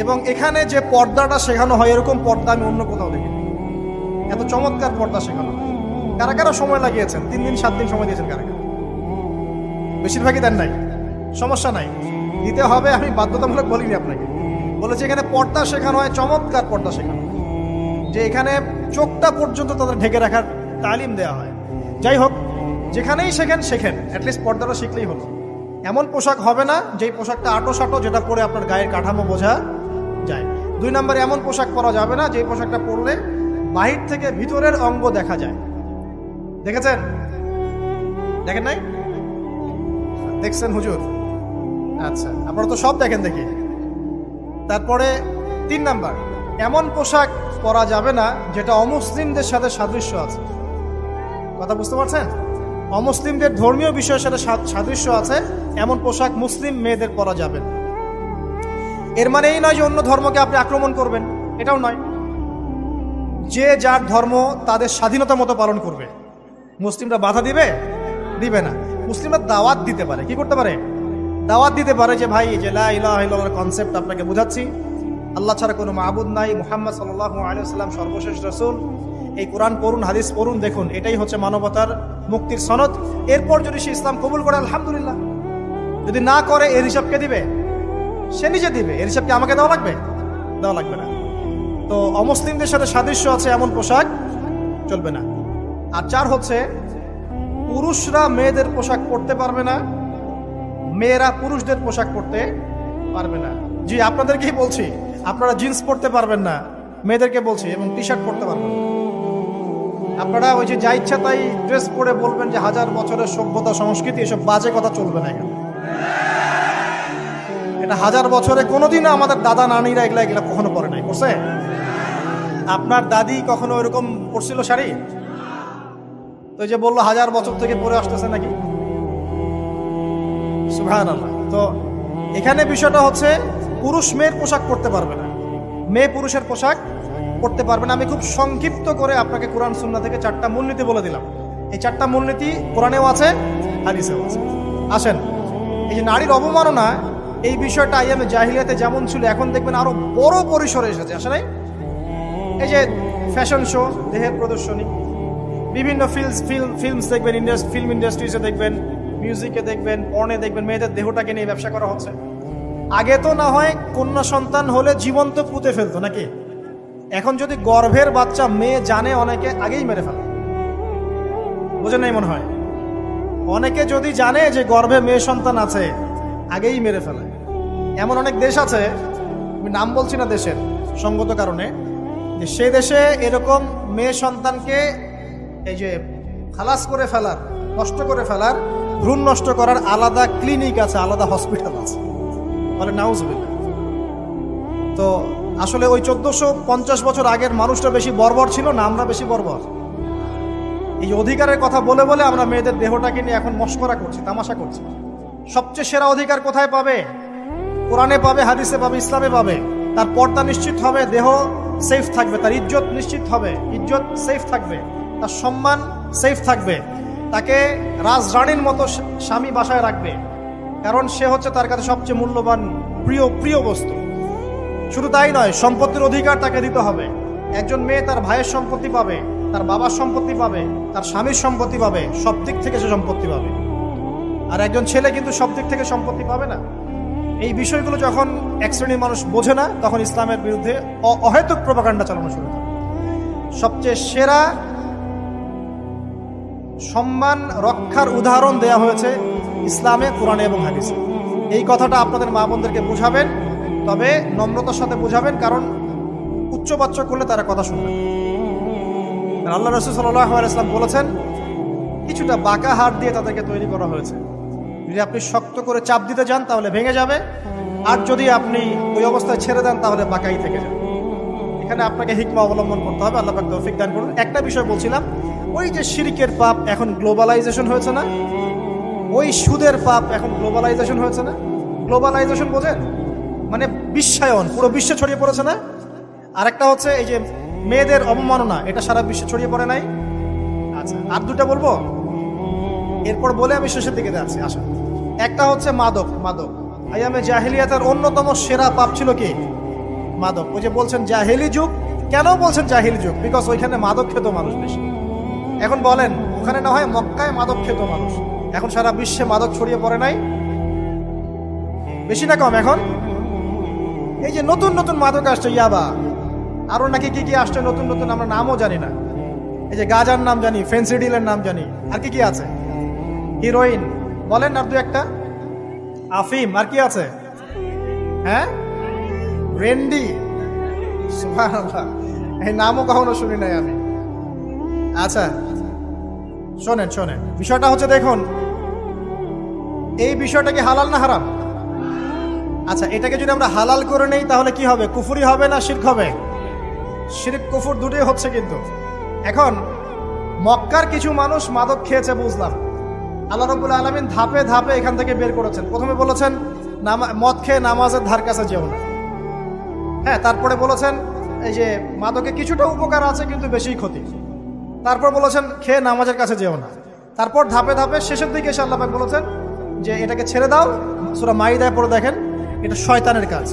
এবং এখানে যে পর্দাটা শেখানো হয় এরকম পর্দা আমি অন্য কোথাও দেখিনি। এত চমৎকার পর্দা শেখানো হয়। কারা কারা সময় লাগিয়েছেন? 3 দিন 7 দিন সময় দিয়েছেন কারা কারা? বেশিরভাগই দেন নাই। সমস্যা নাই, দিতে হবে, আমি বাধ্যতামূলক বলিনি আপনাকে। বলেছি এখানে পর্দা শেখানো হয়, চমৎকার পর্দা শেখানো হয়, যে এখানে চোখটা পর্যন্ত তাদের ঢেকে রাখার তালিম দেওয়া হয়। যাই হোক, যেখানেই শেখেন অ্যাটলিস্ট পর্দাটা শিখলেই হলো। এমন পোশাক হবে না যেই পোশাকটা আটো যেটা পরে আপনার গায়ের কাঠামো বোঝা যায়। 2 নম্বরে এমন পোশাক পরা যাবে না যেই পোশাকটা পরলে বাহির থেকে ভিতরের অঙ্গ দেখা যায়। দেখেছেন? দেখেন নাই? দেখছেন হুজুর? আচ্ছা, আপনারা তো সব দেখেন দেখি। তারপরে 3 নাম্বার, এমন পোশাক পরা যাবে না যেটা অমুসলিমদের সাথে সাদৃশ্য আছে। কথা বুঝতে পারছেন? অমুসলিমদের ধর্মীয় বিষয়ের সাথে সাদৃশ্য আছে এমন পোশাক মুসলিম মেয়েদের পরা যাবে না। এর মানে এই নয় যে অন্য ধর্মকে আপনি আক্রমণ করবেন, এটাও নয়। যে যার ধর্ম তাদের স্বাধীনতা মতো পালন করবে। মুসলিমরা বাধা দিবে না। মুসলিমরা দাওয়াত দিতে পারে। কি করতে পারে? দাওয়াত দিতে পারে যে ভাই, যে লা ইলাহা ইল্লাল্লাহর কনসেপ্ট আপনাকে বোঝাচ্ছি, আল্লাহ ছাড়া কোনো মাবুদ নাই, মুহাম্মদ সাল্লাল্লাহু আলাইহি ওয়াসাল্লাম সর্বশেষ রাসূল, এই কোরআন পড়ুন, হাদিস পড়ুন, দেখুন এটাই হচ্ছে মানবতার মুক্তির সনদ। এরপর যদি সে ইসলাম কবুল করে আলহামদুলিল্লাহ, যদি না করে এর হিসাব কে দিবে? সে নিজে দিবে। এর হিসাব কি আমাকে দেওয়া লাগবে? দেওয়া লাগবে না। তো অমুসলিমদের সাথে সাদৃশ্য আছে এমন পোশাক চলবে না। আর 4 হচ্ছে, পুরুষরা মেয়েদের পোশাক পরতে পারবে না, মেয়েরা পুরুষদের পোশাক পরতে পারবে না। জি, আপনাদেরকেই বলছি, আপনারা জিন্স পরতে পারবেন না, মেয়েদেরকে বলছি, এবং টি শার্ট পরতে পারবেন না। আপনারা ওই যে যা ইচ্ছা তাই ড্রেস পরে বলবেন যে 1000 বছরের সভ্যতা সংস্কৃতি, এসব বাজে কথা চলবে না এখানে। এটা 1000 বছরে কোনোদিনও আমাদের দাদা নানিরা এগুলা কখনো পরে নাই। পড়ছে? আপনার দাদি কখনো এরকম পরছিল শাড়ি? তো যে বললো 1000 বছর থেকে পরে আসতেছে নাকি? সুবহানাল্লাহ। তো এখানে বিষয়টা হচ্ছে, পুরুষ মেয়ের পোশাক পরতে পারবে না, মেয়ে পুরুষের পোশাক পরতে পারবে না। আমি খুব সংক্ষিপ্ত করে আপনাকে কোরআন সুন্নাহ থেকে 4টা মূলনীতি বলে দিলাম। এই 4টা মূলনীতি কোরআনেও আছে, হাদিসেও আছে। আসেন, এই যে নারীর অবমাননা, এই বিষয়টা আইয়ামে জাহিলিয়াতে যেমন ছিল, এখন দেখবেন আরো বড় পরিসরে এসেছে। আসলে এই যে ফ্যাশন শো, দেহের প্রদর্শনী, বিভিন্ন ফিল্মস দেখবেন, ফিল্ম ইন্ডাস্ট্রিজে দেখবেন, মিউজিকে দেখবেন, পর্নে দেখবেন, মেয়েদের দেহটাকে নিয়ে ব্যবসা করা হচ্ছে। আগে তো না হয় কন্যা সন্তান হলে জীবন্ত পুঁতে ফেলতো নাকি? এখন যদি গর্ভের বাচ্চা মেয়ে জানে, অনেকে আগেই মেরে ফেলে। বোঝেন নাই মনে হয়? অনেকে যদি জানে যে গর্ভে মেয়ে সন্তান আছে, আগেই মেরে ফেলে। এমন অনেক দেশ আছে, আমি নাম বলছি না দেশের সঙ্গত কারণে, যে সেই দেশে এরকম মেয়ে সন্তানকে এই যে খালাস করে ফেলার, নষ্ট করে ফেলার, ভ্রূণ নষ্ট করার আলাদা ক্লিনিক আছে, আলাদা হসপিটাল আছে। বলে নাউজুবিল্লাহ। তো আসলে ওই 1450 বছর আগের মানুষটা বেশি বর্বর ছিল না, আমরা বেশি বর্বর? এই অধিকারের কথা বলে বলে আমরা মেয়েদের দেহটাকে নিয়ে এখন মশকরা করছি, তামাশা করছি। সবচেয়ে সেরা অধিকার কোথায় পাবে? কোরআনে পাবে, হাদিসে পাবে, ইসলামে পাবে। তার পর্দা নিশ্চিত হবে, দেহ সেফ থাকবে, তার ইজ্জত নিশ্চিত হবে, ইজ্জত সেফ থাকবে, তার সম্মান সেফ থাকবে, তাকে রাজরানীর মতো স্বামী বাসায় রাখবে, কারণ সে হচ্ছে তার কাছে সবচেয়ে মূল্যবান প্রিয় বস্তু। শুধু তাই নয়, সম্পত্তির অধিকার তাকে দিতে হবে। একজন মেয়ে তার ভাইয়ের সম্পত্তি পাবে, তার বাবার সম্পত্তি পাবে, তার স্বামীর সম্পত্তি পাবে, সব দিক থেকে সে সম্পত্তি পাবে। আর একজন ছেলে কিন্তু সব দিক থেকে সম্পত্তি পাবে না। এই বিষয়গুলো যখন এক শ্রেণীর মানুষ বোঝে না, তখন ইসলামের বিরুদ্ধে অহেতুক প্রপাগান্ডা চালানো শুরু করে। সবচেয়ে সেরা সম্মান রক্ষার উদাহরণ দেয়া হয়েছে ইসলামে, কোরআনে এবং হাদিসে। এই কথাটা আপনাদের মা বোনদেরকে বুঝাবেন, তবে নম্রতার সাথে বুঝাবেন, কারণ উচ্চবাচ্য করলে তারা কথা শুনবে। আল্লাহ রাসূল সাল্লাল্লাহু আলাইহি ওয়াসাল্লাম বলেছেন, কিছুটা বাঁকা হাড় দিয়ে তাদেরকে তৈরি করা হয়েছে। যদি আপনি শক্ত করে চাপ দিতে যান তাহলে ভেঙে যাবে, আর যদি আপনি ওই অবস্থায় ছেড়ে দেন তাহলে বাঁকাই থেকে যাবে। এখানে আপনাকে হিকমা অবলম্বন করতে হবে। আল্লাহ পাক তৌফিক দান করুন। একটা বিষয় বলছিলাম, ওই যে শিরকের পাপ এখন গ্লোবালাইজেশন হয়েছে না, ওই সুদের পাপ এখন গ্লোবালাইজেশন হয়েছে না। গ্লোবালাইজেশন বোঝেন? মানে বিশ্বায়ন, পুরো বিশ্বে ছড়িয়ে পড়েছে না। আর একটা হচ্ছে এই যে মেয়েদের অবমাননা, এটা সারা বিশ্বে ছড়িয়ে পড়ে নাই? আচ্ছা, আর দুটা বলবো, এরপর বলে আমি শেষের দিকে যাচ্ছি। আসা, একটা হচ্ছে মাদক। আইয়ামে জাহিলিয়াতের অন্যতম সেরা পাপ ছিল কি? মাদক। ওই যে বলছেন জাহেলি যুগ, কেন বলছেন জাহেলি যুগ? বিকজ ওইখানে মাদক খেত মানুষ বেশি। এখন বলেন ওখানে না হয় মক্কায় মাদক খেত মানুষ, এখন সারা বিশ্বে মাদক ছড়িয়ে পড়ে নাই? বেশি না কম? এখন এই যে নতুন নতুন মাদক আসছে, ইয়াবা, আরো নাকি কি কি আসছে নতুন নতুন, আমরা নামও জানি না। এই যে গাজার নাম জানি, ফেন্সিডিলের নাম জানি, আর কি কি আছে, হিরোইন বলেন আর দু একটা, আফিম, আর কি আছে, হ্যাঁ, ব্রেন্ডি, সুবহানাল্লাহ, এই নামও কখনো শুনি নাই আমি। আচ্ছা শোনেন শোনেন, বিষয়টা হচ্ছে দেখুন, এই বিষয়টা কি হালাল না হারাম? আচ্ছা, এটাকে যদি আমরা হালাল করে নেই তাহলে কি হবে? কুফরি হবে না শিরক হবে? শিরক কুফর দুটোই হচ্ছে। কিন্তু এখন মক্কার কিছু মানুষ মাদক খেয়েছে বুঝলাম, আল্লাহ রাব্বুল আলামিন ধাপে ধাপে এখান থেকে বের করেছেন। প্রথমে বলেছেন মদ খেয়ে নামাজের ধার কাছে যেও না, হ্যাঁ, তারপরে বলেছেন এই যে মাদকে কিছুটা উপকার আছে কিন্তু বেশি ক্ষতি, তারপর বলেছেন খেয়ে নামাজের কাছে যেও না, তারপর ধাপে ধাপে শেষের দিকে এসে আল্লাহ পাক বলেছেন যে এটাকে ছেড়ে দাও। সূরা মাইদায় পড়ে দেখেন, এটা শয়তানের কাজ।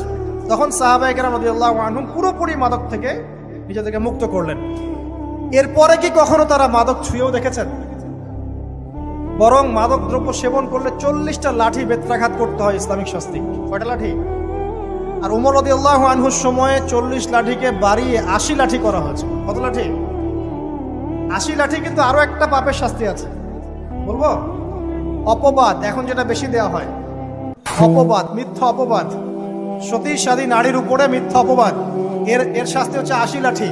তখন সাহাবায়ে কেরাম রাদিয়াল্লাহু আনহুম পুরোপুরি মাদক থেকে নিজেদেরকে মুক্ত করলেন। এরপরে কি কখনো তারা মাদক ছুঁয়েও দেখেছেন? বরং মাদক দ্রব্য সেবন করলে 40টা লাঠি বেত্রাঘাত করতে হয় ইসলামিক শাস্তি। কয়টা লাঠি? আর উমর রাদিয়াল্লাহু আনহুর সময়ে 40 লাঠিকে বাড়িয়ে 80 লাঠি করা হয়েছে। কত লাঠি? 80 লাঠি। কিন্তু আরো একটা পাপের শাস্তি আছে, বলবো? অপবাদ, এখন যেটা বেশি দেওয়া হয়, অপবাদ, মিথ্যা অপবাদ, সতী নারীর উপরে মিথ্যা অপবাদ, এর শাস্তি হচ্ছে 80 লাঠি।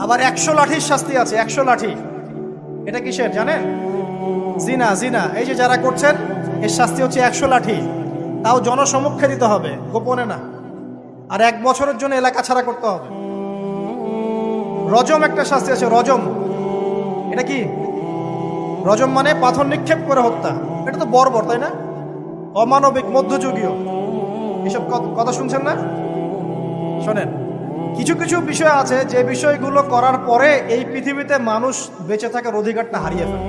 আবার 100 লাঠির শাস্তি আছে, 100 লাঠি। এটা কিসের জানেন? জিনা, জিনা, এই যে যারা করছেন এর শাস্তি হচ্ছে 100 লাঠি, তাও জনসমক্ষে দিতে হবে, গোপনে না। আর 1 বছরের জন্য এলাকা ছাড়া করতে হবে। রজম একটা শাস্তি আছে, রজম। এটা কি? রজম মানে পাথর নিক্ষেপ করে হত্যা। এটা তো বর্বর, তাই না? অমানবিক, মধ্যযুগীয়। এসব কথা শুনছেন না? শোনেন, কিছু কিছু বিষয় আছে যে বিষয়গুলো করার পরে এই পৃথিবীতে মানুষ বেঁচে থাকার অধিকারটা হারিয়ে ফেলে।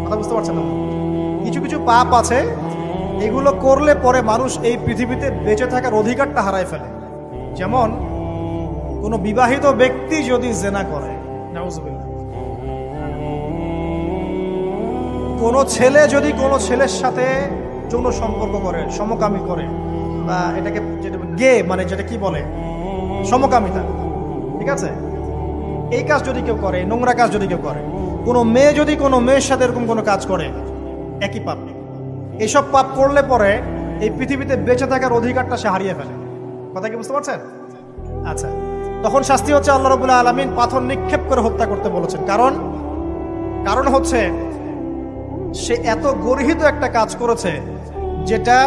কথা বুঝতে পারছেন না? কিছু কিছু পাপ আছে, এগুলো করলে পরে মানুষ এই পৃথিবীতে বেঁচে থাকার অধিকারটা হারায় ফেলে। যেমন কোনো বিবাহিত ব্যক্তি যদি জেনা করে, নাউজুবিল্লাহ, কোনো ছেলে যদি কোনো ছেলের সাথে যৌন সম্পর্ক করে, সমকামী করে, বা এটাকে যেটা গে মানে যেটা কি বলে, সমকামিতা, ঠিক আছে, এই কাজ যদি কেউ করে, নোংরা কাজ যদি কেউ করে, কোনো মেয়ে যদি কোনো মেয়ের সাথে এরকম কোনো কাজ করে, একই পাপ। এইসব পাপ করলে পরে এই পৃথিবীতে বেঁচে থাকার অধিকারটা সে হারিয়ে ফেলে। কথা কি বুঝতে পারছেন? আচ্ছা, তখন শাস্তি হচ্ছে আল্লাহ রাব্বুল আলামিন পাথর নিক্ষেপ করে হত্যা করতে বলেছেন। কারণ হচ্ছে সে এত গর্হিত একটা কাজ করেছে যেটা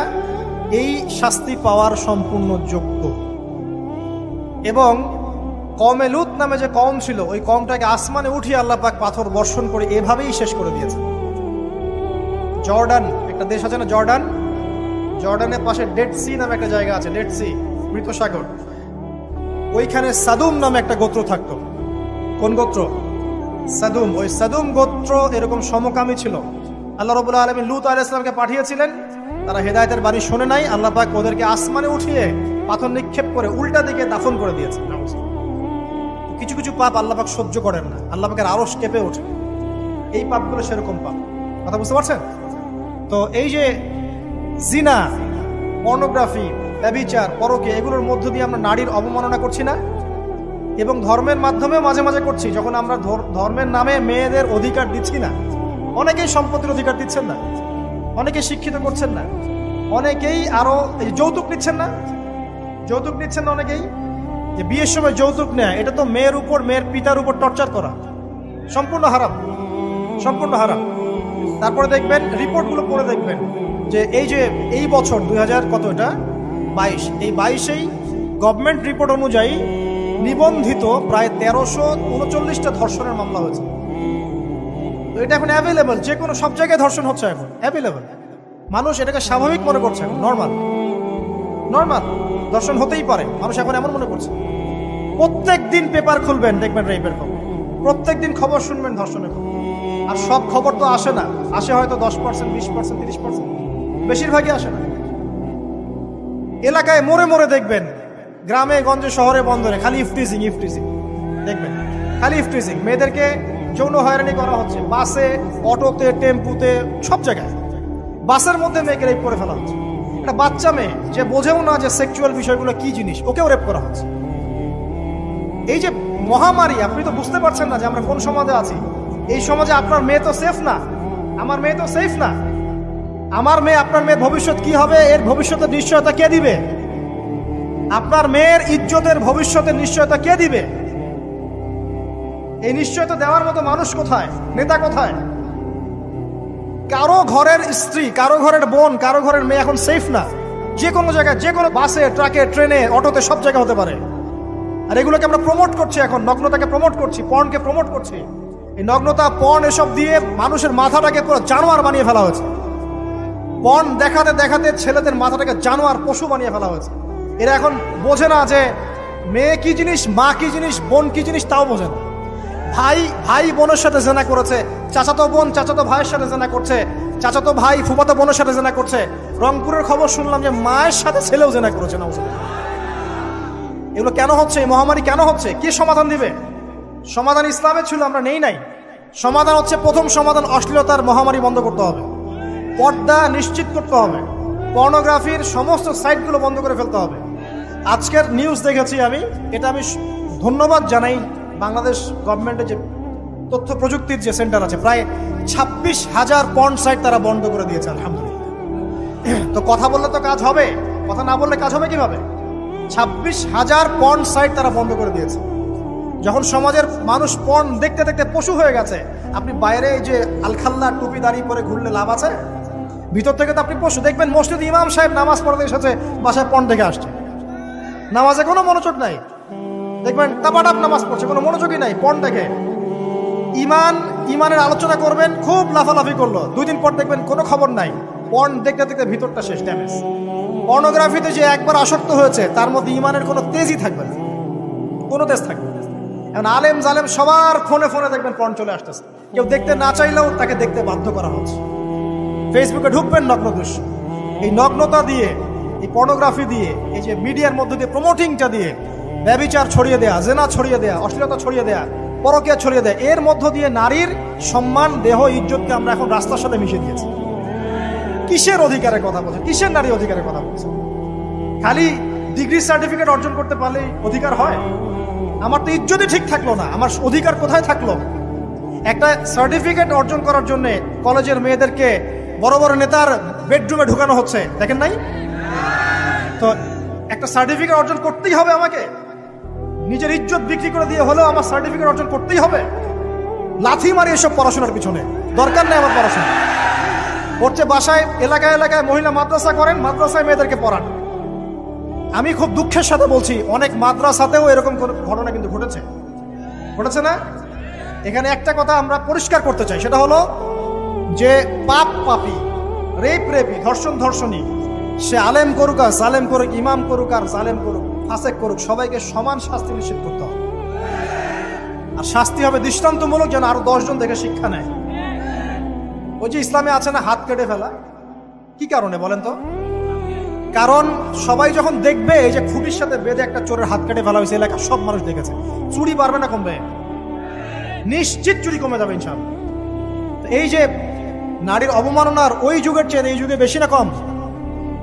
এই শাস্তি পাওয়ার সম্পূর্ণ যোগ্য। এবং কওমে লূত নামে যে কওম ছিল, ওই কওমটাকে আসমানে উঠিয়ে আল্লাহ পাক পাথর বর্ষণ করে এভাবেই শেষ করে দিয়েছে। জর্ডান একটা দেশ আছে না, জর্ডান, জর্ডানের পাশে ডেড সি নামে একটা জায়গা আছে, ডেড সি, মৃত সাগর। ওইখানে সাদুম নামে একটা গোত্র থাকতো। কোন গোত্র? সাদুম। ওই সাদুম গোত্র এরকম সমকামী ছিল। আল্লাহ রাব্বুল আলামিন লূত আলাইহিস সালামকে পাঠিয়েছিলেন, তারা হেদায়েতের বাণী শোনে নাই, আল্লাহ পাক ওদেরকে আসমানে উঠিয়ে পাথর নিক্ষেপ করে উল্টা দিকে দাফন করে দিয়েছে। কিছু কিছু পাপ আল্লাহ পাক সহ্য করেন না, আল্লাহ পাকের আরশ কেঁপে ওঠে। এই পাপগুলো সেরকম পাপ। কথা বুঝতে পারছেন? তো এই যে জিনা, পর্নোগ্রাফি, ব্যভিচার, পরকীয়া, এগুলোর মধ্য দিয়ে আমরা নারীর অবমাননা করছি না? এবং ধর্মের মাধ্যমেও মাঝে মাঝে করছি, যখন আমরা ধর্মের নামে মেয়েদের অধিকার দিচ্ছি না। অনেকেই সম্পত্তির অধিকার দিচ্ছেন না, অনেকে শিক্ষিত করছেন না, অনেকেই আরো যৌতুক নিচ্ছেন না, যৌতুক নিচ্ছেন না অনেকেই। যে বিয়ের সময় যৌতুক নেয়, এটা তো মেয়ের উপর, মেয়ের পিতার উপর টর্চার করা, সম্পূর্ণ হারাম, সম্পূর্ণ হারাম। তারপরে দেখবেন, রিপোর্টগুলো পড়ে দেখবেন যে এই বছর 2000 কত, এটা 22, এই 22-এই গভর্নমেন্ট রিপোর্ট অনুযায়ী নিবন্ধিত প্রায় 1339টা ধর্ষণের মামলা হয়েছে। তো এটা এখন অ্যাভেলেবল, যে কোনো সব জায়গায় ধর্ষণ হচ্ছে, এখন অ্যাভেলেবল। মানুষ এটাকে স্বাভাবিক মনে করছে, এখন নর্মাল, ধর্ষণ হতেই পারে, মানুষ এখন এমন মনে করছে। প্রত্যেক দিন পেপার খুলবেন, দেখবেন রেপের খবর, প্রত্যেক দিন খবর শুনবেন ধর্ষণের খবর। আর সব খবর তো আসে না, আসে হয়তো 10%, 20%, 30%, বেশিরভাগই আসে না। এলাকায় মোড়ে মোড়ে দেখবেন, গ্রামে গঞ্জে শহরে বন্দরে খালি ইফটিজিং ইফটিজিং দেখবেন, খালি ইফটিজিং। মেয়েদেরকে যৌন হয়রানি করা হচ্ছে, বাসে, অটোতে, টেম্পুতে, সব জায়গায়। বাসের মধ্যে মেয়েকে রেপ করে ফেলা হচ্ছে। একটা বাচ্চা মেয়ে যে বোঝেও না যে সেক্সুয়াল বিষয়গুলো কি জিনিস, ওকেও রেপ করা হচ্ছে। এই যে মহামারী, আপনি তো বুঝতে পারছেন না যে আমরা কোন সমাজে আছি। এই সমাজে আপনার মেয়ে তো সেফ না, আমার মেয়ে তো সেফ না। আমার মেয়ে, আপনার মেয়ের ভবিষ্যৎ কি হবে, এর ভবিষ্যতের নিশ্চয়তা কে দিবে? আপনার মেয়ের ইজ্জতের ভবিষ্যতের নিশ্চয়তা কে দিবে? এই নিশ্চয়তা দেওয়ার মতো মানুষ কোথায়, নেতা কোথায়? কারো ঘরের স্ত্রী, কারো ঘরের বোন, কারো ঘরের মেয়ে এখন সেফ না। যে কোনো জায়গায়, যে কোনো বাসে, ট্রাকে, ট্রেনে, অটোতে, সব জায়গায় হতে পারে। আর এগুলোকে আমরা প্রমোট করছি, এখন নগ্নতাকে প্রমোট করছি, পর্নকে প্রমোট করছি। এই নগ্নতা, পর্ন, এসব দিয়ে মানুষের মাথাটাকে পুরো জানোয়ার বানিয়ে ফেলা হয়েছে। পর্ন দেখাতে দেখাতে ছেলেদের মাথাটাকে জানোয়ার, পশু বানিয়ে ফেলা হয়েছে। এরা এখন বোঝে না যে মেয়ে কি জিনিস, মা কি জিনিস, বোন কি জিনিস, তাও বোঝে না। ভাই ভাই বোনের সাথে জেনা করেছে, চাচাতো বোন চাচাতো ভাইয়ের সাথে জেনা করছে, চাচাতো ভাই ফুফাতো বোনের সাথে জেনা করছে। রংপুরের খবর শুনলাম যে মায়ের সাথে ছেলেও জেনা করেছে। না, এগুলো কেন হচ্ছে? এই মহামারী কেন হচ্ছে? কি সমাধান দিবে? সমাধান ইসলামে ছিল, আমরা নেই নাই। সমাধান হচ্ছে, প্রথম সমাধান অশ্লীলতার মহামারী বন্ধ করতে হবে, পর্দা নিশ্চিত করতে হবে, পর্নোগ্রাফির সমস্ত সাইটগুলো বন্ধ করে ফেলতে হবে। আজকের নিউজ দেখেছি আমি, এটা আমি ধন্যবাদ জানাই বাংলাদেশ গভর্নমেন্টের যে তথ্য প্রযুক্তির যে সেন্টার আছে, প্রায় 26,000 পর্ন সাইট তারা বন্ধ করে দিয়েছে, আলহামদুলিল্লাহ। তো কথা বললে তো কাজ হবে, কথা না বললে কাজ হবে কিভাবে? 26,000 পর্ন সাইট তারা বন্ধ করে দিয়েছে। যখন সমাজের মানুষ পর্ন দেখতে দেখতে পশু হয়ে গেছে, আপনি বাইরে এই যে আলখাল্লা টুপি দাঁড়িয়ে পরে ঘুরলে লাভ আছে? ভিতর থেকে তো আপনি পশু। দেখবেন মসজিদে ইমাম সাহেব নামাজ পড়তে এসেছে, বাসায় পর্ন দেখে আসছে, নামাজে কোনো মনোযোগ নাই। দেখবেন টাপাটাপ নামাজ পড়ছে, কোনো মনোযোগই নাই, পর্ন দেখে। ইমানের আলোচনা করবেন, খুব লাফালাফি করলো, 2 দিন পর দেখবেন কোনো খবর নাই, পর্ন দেখতে দেখতে ভিতরটা শেষ, ড্যামেজ। পর্নোগ্রাফিতে যে একবার আসক্ত হয়েছে, তার মধ্যে ইমানের কোনো তেজই থাকবে না, কোনো তেজ থাকবে না। এখন আলেম জালেম সবার ফোনে ফোনে দেখবেন পর্ন চলে আসতেছে। কেউ দেখতে না চাইলেও তাকে দেখতে বাধ্য করা হচ্ছে। ফেসবুকে ঢুকবেন, নগ্ন দৃশ্য। এই নগ্নতা দিয়ে, এই পর্নোগ্রাফি দিয়ে, এই যে মিডিয়ার মধ্যে দিয়ে প্রমোটিংটা দিয়ে ব্যভিচার ছড়িয়ে দেয়া, জেনা ছড়িয়ে দেয়া, অশ্লীলতা ছড়িয়ে দেয়া, পরকীয়া ছড়িয়ে দেয়া, এর মধ্য দিয়ে নারীর সম্মান, দেহ, ইজ্জতকে আমরা এখন রাস্তার সাথে মিশিয়ে দিয়েছি। কিসের অধিকারের কথা বলছে? কিসের নারী অধিকারের কথা বলছে? খালি ডিগ্রি সার্টিফিকেট অর্জন করতে পারলেই অধিকার হয়? আমার তো ইজ্জতই ঠিক থাকলো না, আমার অধিকার কোথায় থাকলো? একটা সার্টিফিকেট অর্জন করার জন্য কলেজের মেয়েদেরকে বড় বড় নেতার বেডরুমে ঢুকানো হচ্ছে, দেখেন নাই? তো একটা সার্টিফিকেট অর্জন করতেই হবে আমাকে, নিজের ইজ্জত বিক্রি করে দিয়ে হলেও আমার সার্টিফিকেট অর্জন করতেই হবে। লাথি মারি এসব পড়াশোনার পিছনে, দরকার নেই আমার পড়াশোনা। পড়ছে বাসায়, এলাকায় এলাকায় মহিলা মাদ্রাসা করেন, মাদ্রাসায় মেয়েদেরকে পড়ান। আমি খুব দুঃখের সাথে বলছি, অনেক মাদ্রাসাতেও এরকম ঘটনা কিন্তু ঘটেছে, ঘটেছে না? এখানে একটা কথা আমরা পরিষ্কার করতে চাই, সেটা হলো যে পাপ পাপী, রেপ রেপি, ধর্ষণ ধর্ষণী, সে আলেম করুক আর জালেম করুক, ইমাম করুক আর জালেম করুক, ফাসেক করুক, সবাইকে সমান শাস্তি নিশ্চিত করতে হবে। আর শাস্তি হবে দৃষ্টান্তমূলক, যেন আরো 10 জন দেখে শিক্ষা নেয়। ওই যে ইসলামে আছে না হাত কেটে ফেলা, কি কারণে বলেন তো? কারণ সবাই যখন দেখবে এই যে খুঁটির সাথে বেঁধে একটা চোরের হাত কেটে ফেলা হয়েছে, এলাকার সব মানুষ দেখেছে, চুরি বাড়বে না কমবে? নিশ্চিত চুরি কমে যাবে ইনশাআল্লাহ। এই যে নারীর অবমাননার ওই যুগের চেয়ে এই যুগে বেশি না কম?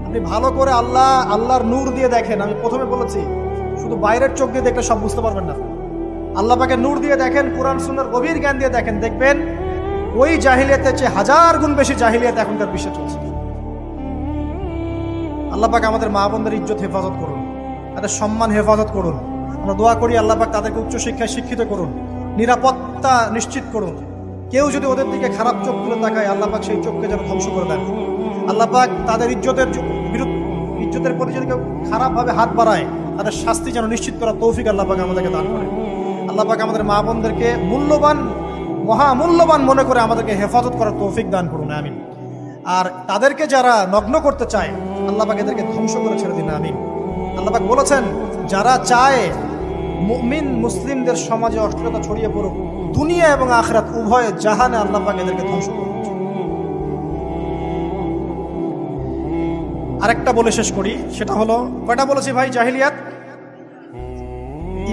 আপনি ভালো করে আল্লাহর নূর দিয়ে দেখেন। আমি প্রথমে বলেছি, শুধু বাইরের চোখ দিয়ে দেখলে সব বুঝতে পারবেন না। আল্লাহ পাকে নূর দিয়ে দেখেন, কোরআন সুন্নাহর গভীর জ্ঞান দিয়ে দেখেন, দেখবেন ওই জাহিলিয়াতের চেয়ে 1000 গুণ বেশি জাহিলিয়াত এখনকার বিশ্বে চলছে। আল্লাহ পাক আমাদের মা বোনদের ইজ্জত হেফাজত করুন, তাদের সম্মান হেফাজত করুন। আমরা দোয়া করি আল্লাহ পাক তাদেরকে উচ্চশিক্ষায় শিক্ষিত করুন, নিরাপত্তা নিশ্চিত করুন। কেউ যদি ওদের দিকে খারাপ চোখ তুলে তাকায়, আল্লাহ পাক সেই চোখকে যেন ধ্বংস করে দেন। আল্লাহ পাক তাদের ইজ্জতের প্রতি যদি কেউ খারাপভাবে হাত বাড়ায়, তাদের শাস্তি যেন নিশ্চিত করার তৌফিক আল্লাহ পাক আমাদেরকে দান করেন। আল্লাহ পাক আমাদের মা বোনদেরকে মূল্যবান, মহামূল্যবান মনে করে আমাদেরকে হেফাজত করার তৌফিক দান করুন, আমিন। আর তাদেরকে যারা নগ্ন করতে চায়, আল্লাহ পাক এদেরকে ধ্বংস করে ছেড়ে দিন, আমিন। আল্লাহ পাক বলেছেন, যারা চায় মুমিন মুসলিমদের সমাজে অশ্লীলতা ছড়িয়ে পড়ুক, দুনিয়া এবং আখিরাত উভয় জাহানে আল্লাহ পাক এদেরকে ধ্বংস করুন। আরেকটা বলে শেষ করি, সেটা হলো, কয়টা বলেছি ভাই জাহিলিয়াত?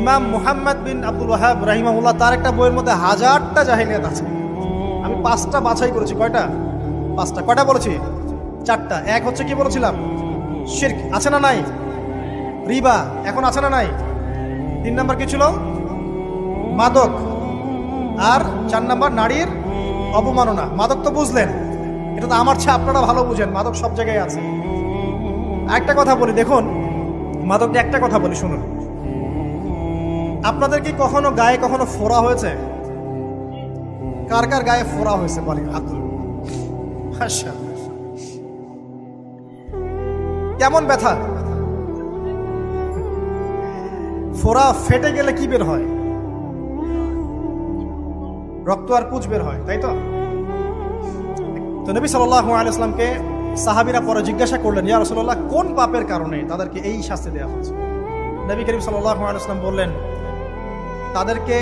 ইমাম মুহাম্মদ বিন আব্দুল ওয়াহাব রাহিমাহুল্লাহ তার একটা বইয়ের মধ্যে 1000টা জাহিলিয়াত আছে। আমি 5টা বাছাই করেছি। কয়টা? 5টা। কয়টা বলেছি? 4টা। এক হচ্ছে কি বলেছিলাম? শিরক। আছে না নাই? রিবা এখন আছে না নাই? 3 নাম্বার কি ছিল? মাদক। আর 4 নাম্বার নারীর অবমাননা। মাদক তো বুঝলেন, এটা তো আমার চেয়ে আপনারা ভালো বুঝেন, মাদক সব জায়গায় আছে। একটা কথা বলি, দেখুন মাদক নিয়ে একটা কথা বলি, শুনুন। আপনাদের কি কখনো গায়ে কখনো ফোড়া হয়েছে? কার কার গায়ে ফোড়া হয়েছে বলি? আচ্ছা, কেমন ব্যথা? ফোড়া ফেটে গেলে কি বের হয়? রক্ত আর পুঁজ বের হয়, তাই তো? তো নবী সাল্লাল্লাহু আলাইহি ওয়াসাল্লামকে সাহাবীরা পরে জিজ্ঞাসা করলেন, ইয়া রাসূলুল্লাহ, কোন পাপের কারণে তাদেরকে এই শাস্তি দেওয়া হয়েছে? নবী করিম সাল্লাল্লাহু আলাইহি ওয়াসাল্লাম বললেন, তাদেরকে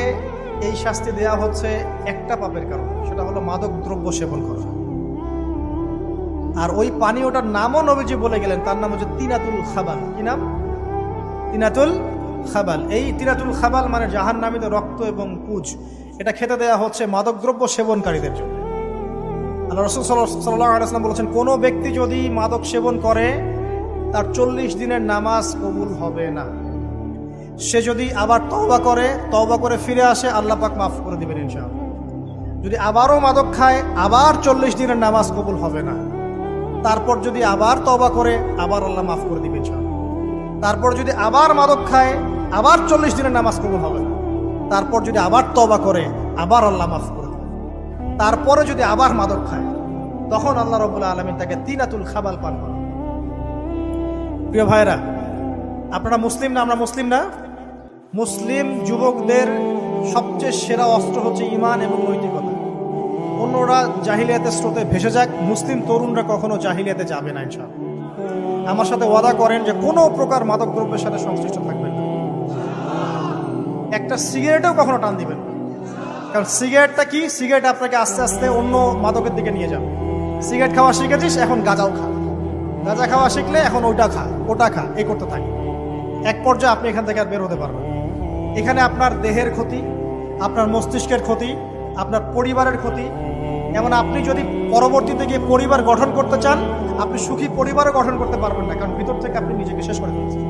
এই শাস্তি দেওয়া হচ্ছে একটা পাপের কারণে, সেটা হলো মাদক দ্রব্য সেবন করা। আর ওই পানীয়টার নামও নবীজি বলে গেলেন, তার নাম হচ্ছে তিনাতুল খাবাল। কি নাম? তিনাতুল খাবাল। এই তিনাতুল খাবাল মানে জাহান্নামীদের রক্ত এবং পুঁজ, এটা খেতে দেওয়া হচ্ছে মাদকদ্রব্য সেবনকারীদের জন্য। আল্লাহ রাসূল সাল্লাল্লাহু আলাইহি ওয়াসাল্লাম বলেছেন, কোনো ব্যক্তি যদি মাদক সেবন করে তার 40 দিনের নামাজ কবুল হবে না। সে যদি আবার তওবা করে ফিরে আসে, আল্লাহ পাক মাফ করে দিবেন ইনশাআল্লাহ। যদি আবারও মাদক খায়, আবার 40 দিনের নামাজ কবুল হবে না। তারপর যদি আবার তওবা করে, আবার আল্লাহ মাফ করে দিবেন ইনশাআল্লাহ। তারপর যদি আবার মাদক খায়, আবার 40 দিনের নামাজ কবুল হবে না। তারপর যদি আবার তওবা করে, আবার আল্লাহ মাফ করে দেবেন। তারপরে যদি আবার মাদক খায়, তখন আল্লাহ রাব্বুল আলামিন তাকে তিনাতুল খাবাল পান করান। প্রিয় ভাইরা, আপনারা মুসলিম না? আমরা মুসলিম না? মুসলিম যুবকদের সবচেয়ে সেরা অস্ত্র হচ্ছে ঈমান এবং নৈতিকতা। অন্যরা জাহিলিয়াতের স্রোতে ভেসে যাক, মুসলিম তরুণরা কখনো জাহিলিয়াতে যাবে না ইনশাআল্লাহ। আমার সাথে ওয়াদা করেন যে কোনো প্রকার মাদক দ্রব্যের সাথে সংশ্লিষ্ট থাকবেন না। একটা সিগারেটেও কখনো টান দিবেন না। কারণ সিগারেটটা কি? সিগারেট আপনাকে আস্তে আস্তে অন্য মাদকের দিকে নিয়ে যাবে। সিগারেট খাওয়া শিখেছিস, এখন গাঁজাও খা। গাঁজা খাওয়া শিখলে এখন ওটা খা, এই করতে থাকে। এক পর্যায়ে আপনি এখান থেকে আর বের হতে পারবেন। এখানে আপনার দেহের ক্ষতি, আপনার মস্তিষ্কের ক্ষতি, আপনার পরিবারের ক্ষতি। এমন আপনি যদি পরবর্তীতে গিয়ে পরিবার গঠন করতে চান, আপনি সুখী পরিবারও গঠন করতে পারবেন না, কারণ ভিতর থেকে আপনি নিজেকে শেষ করে দিচ্ছেন।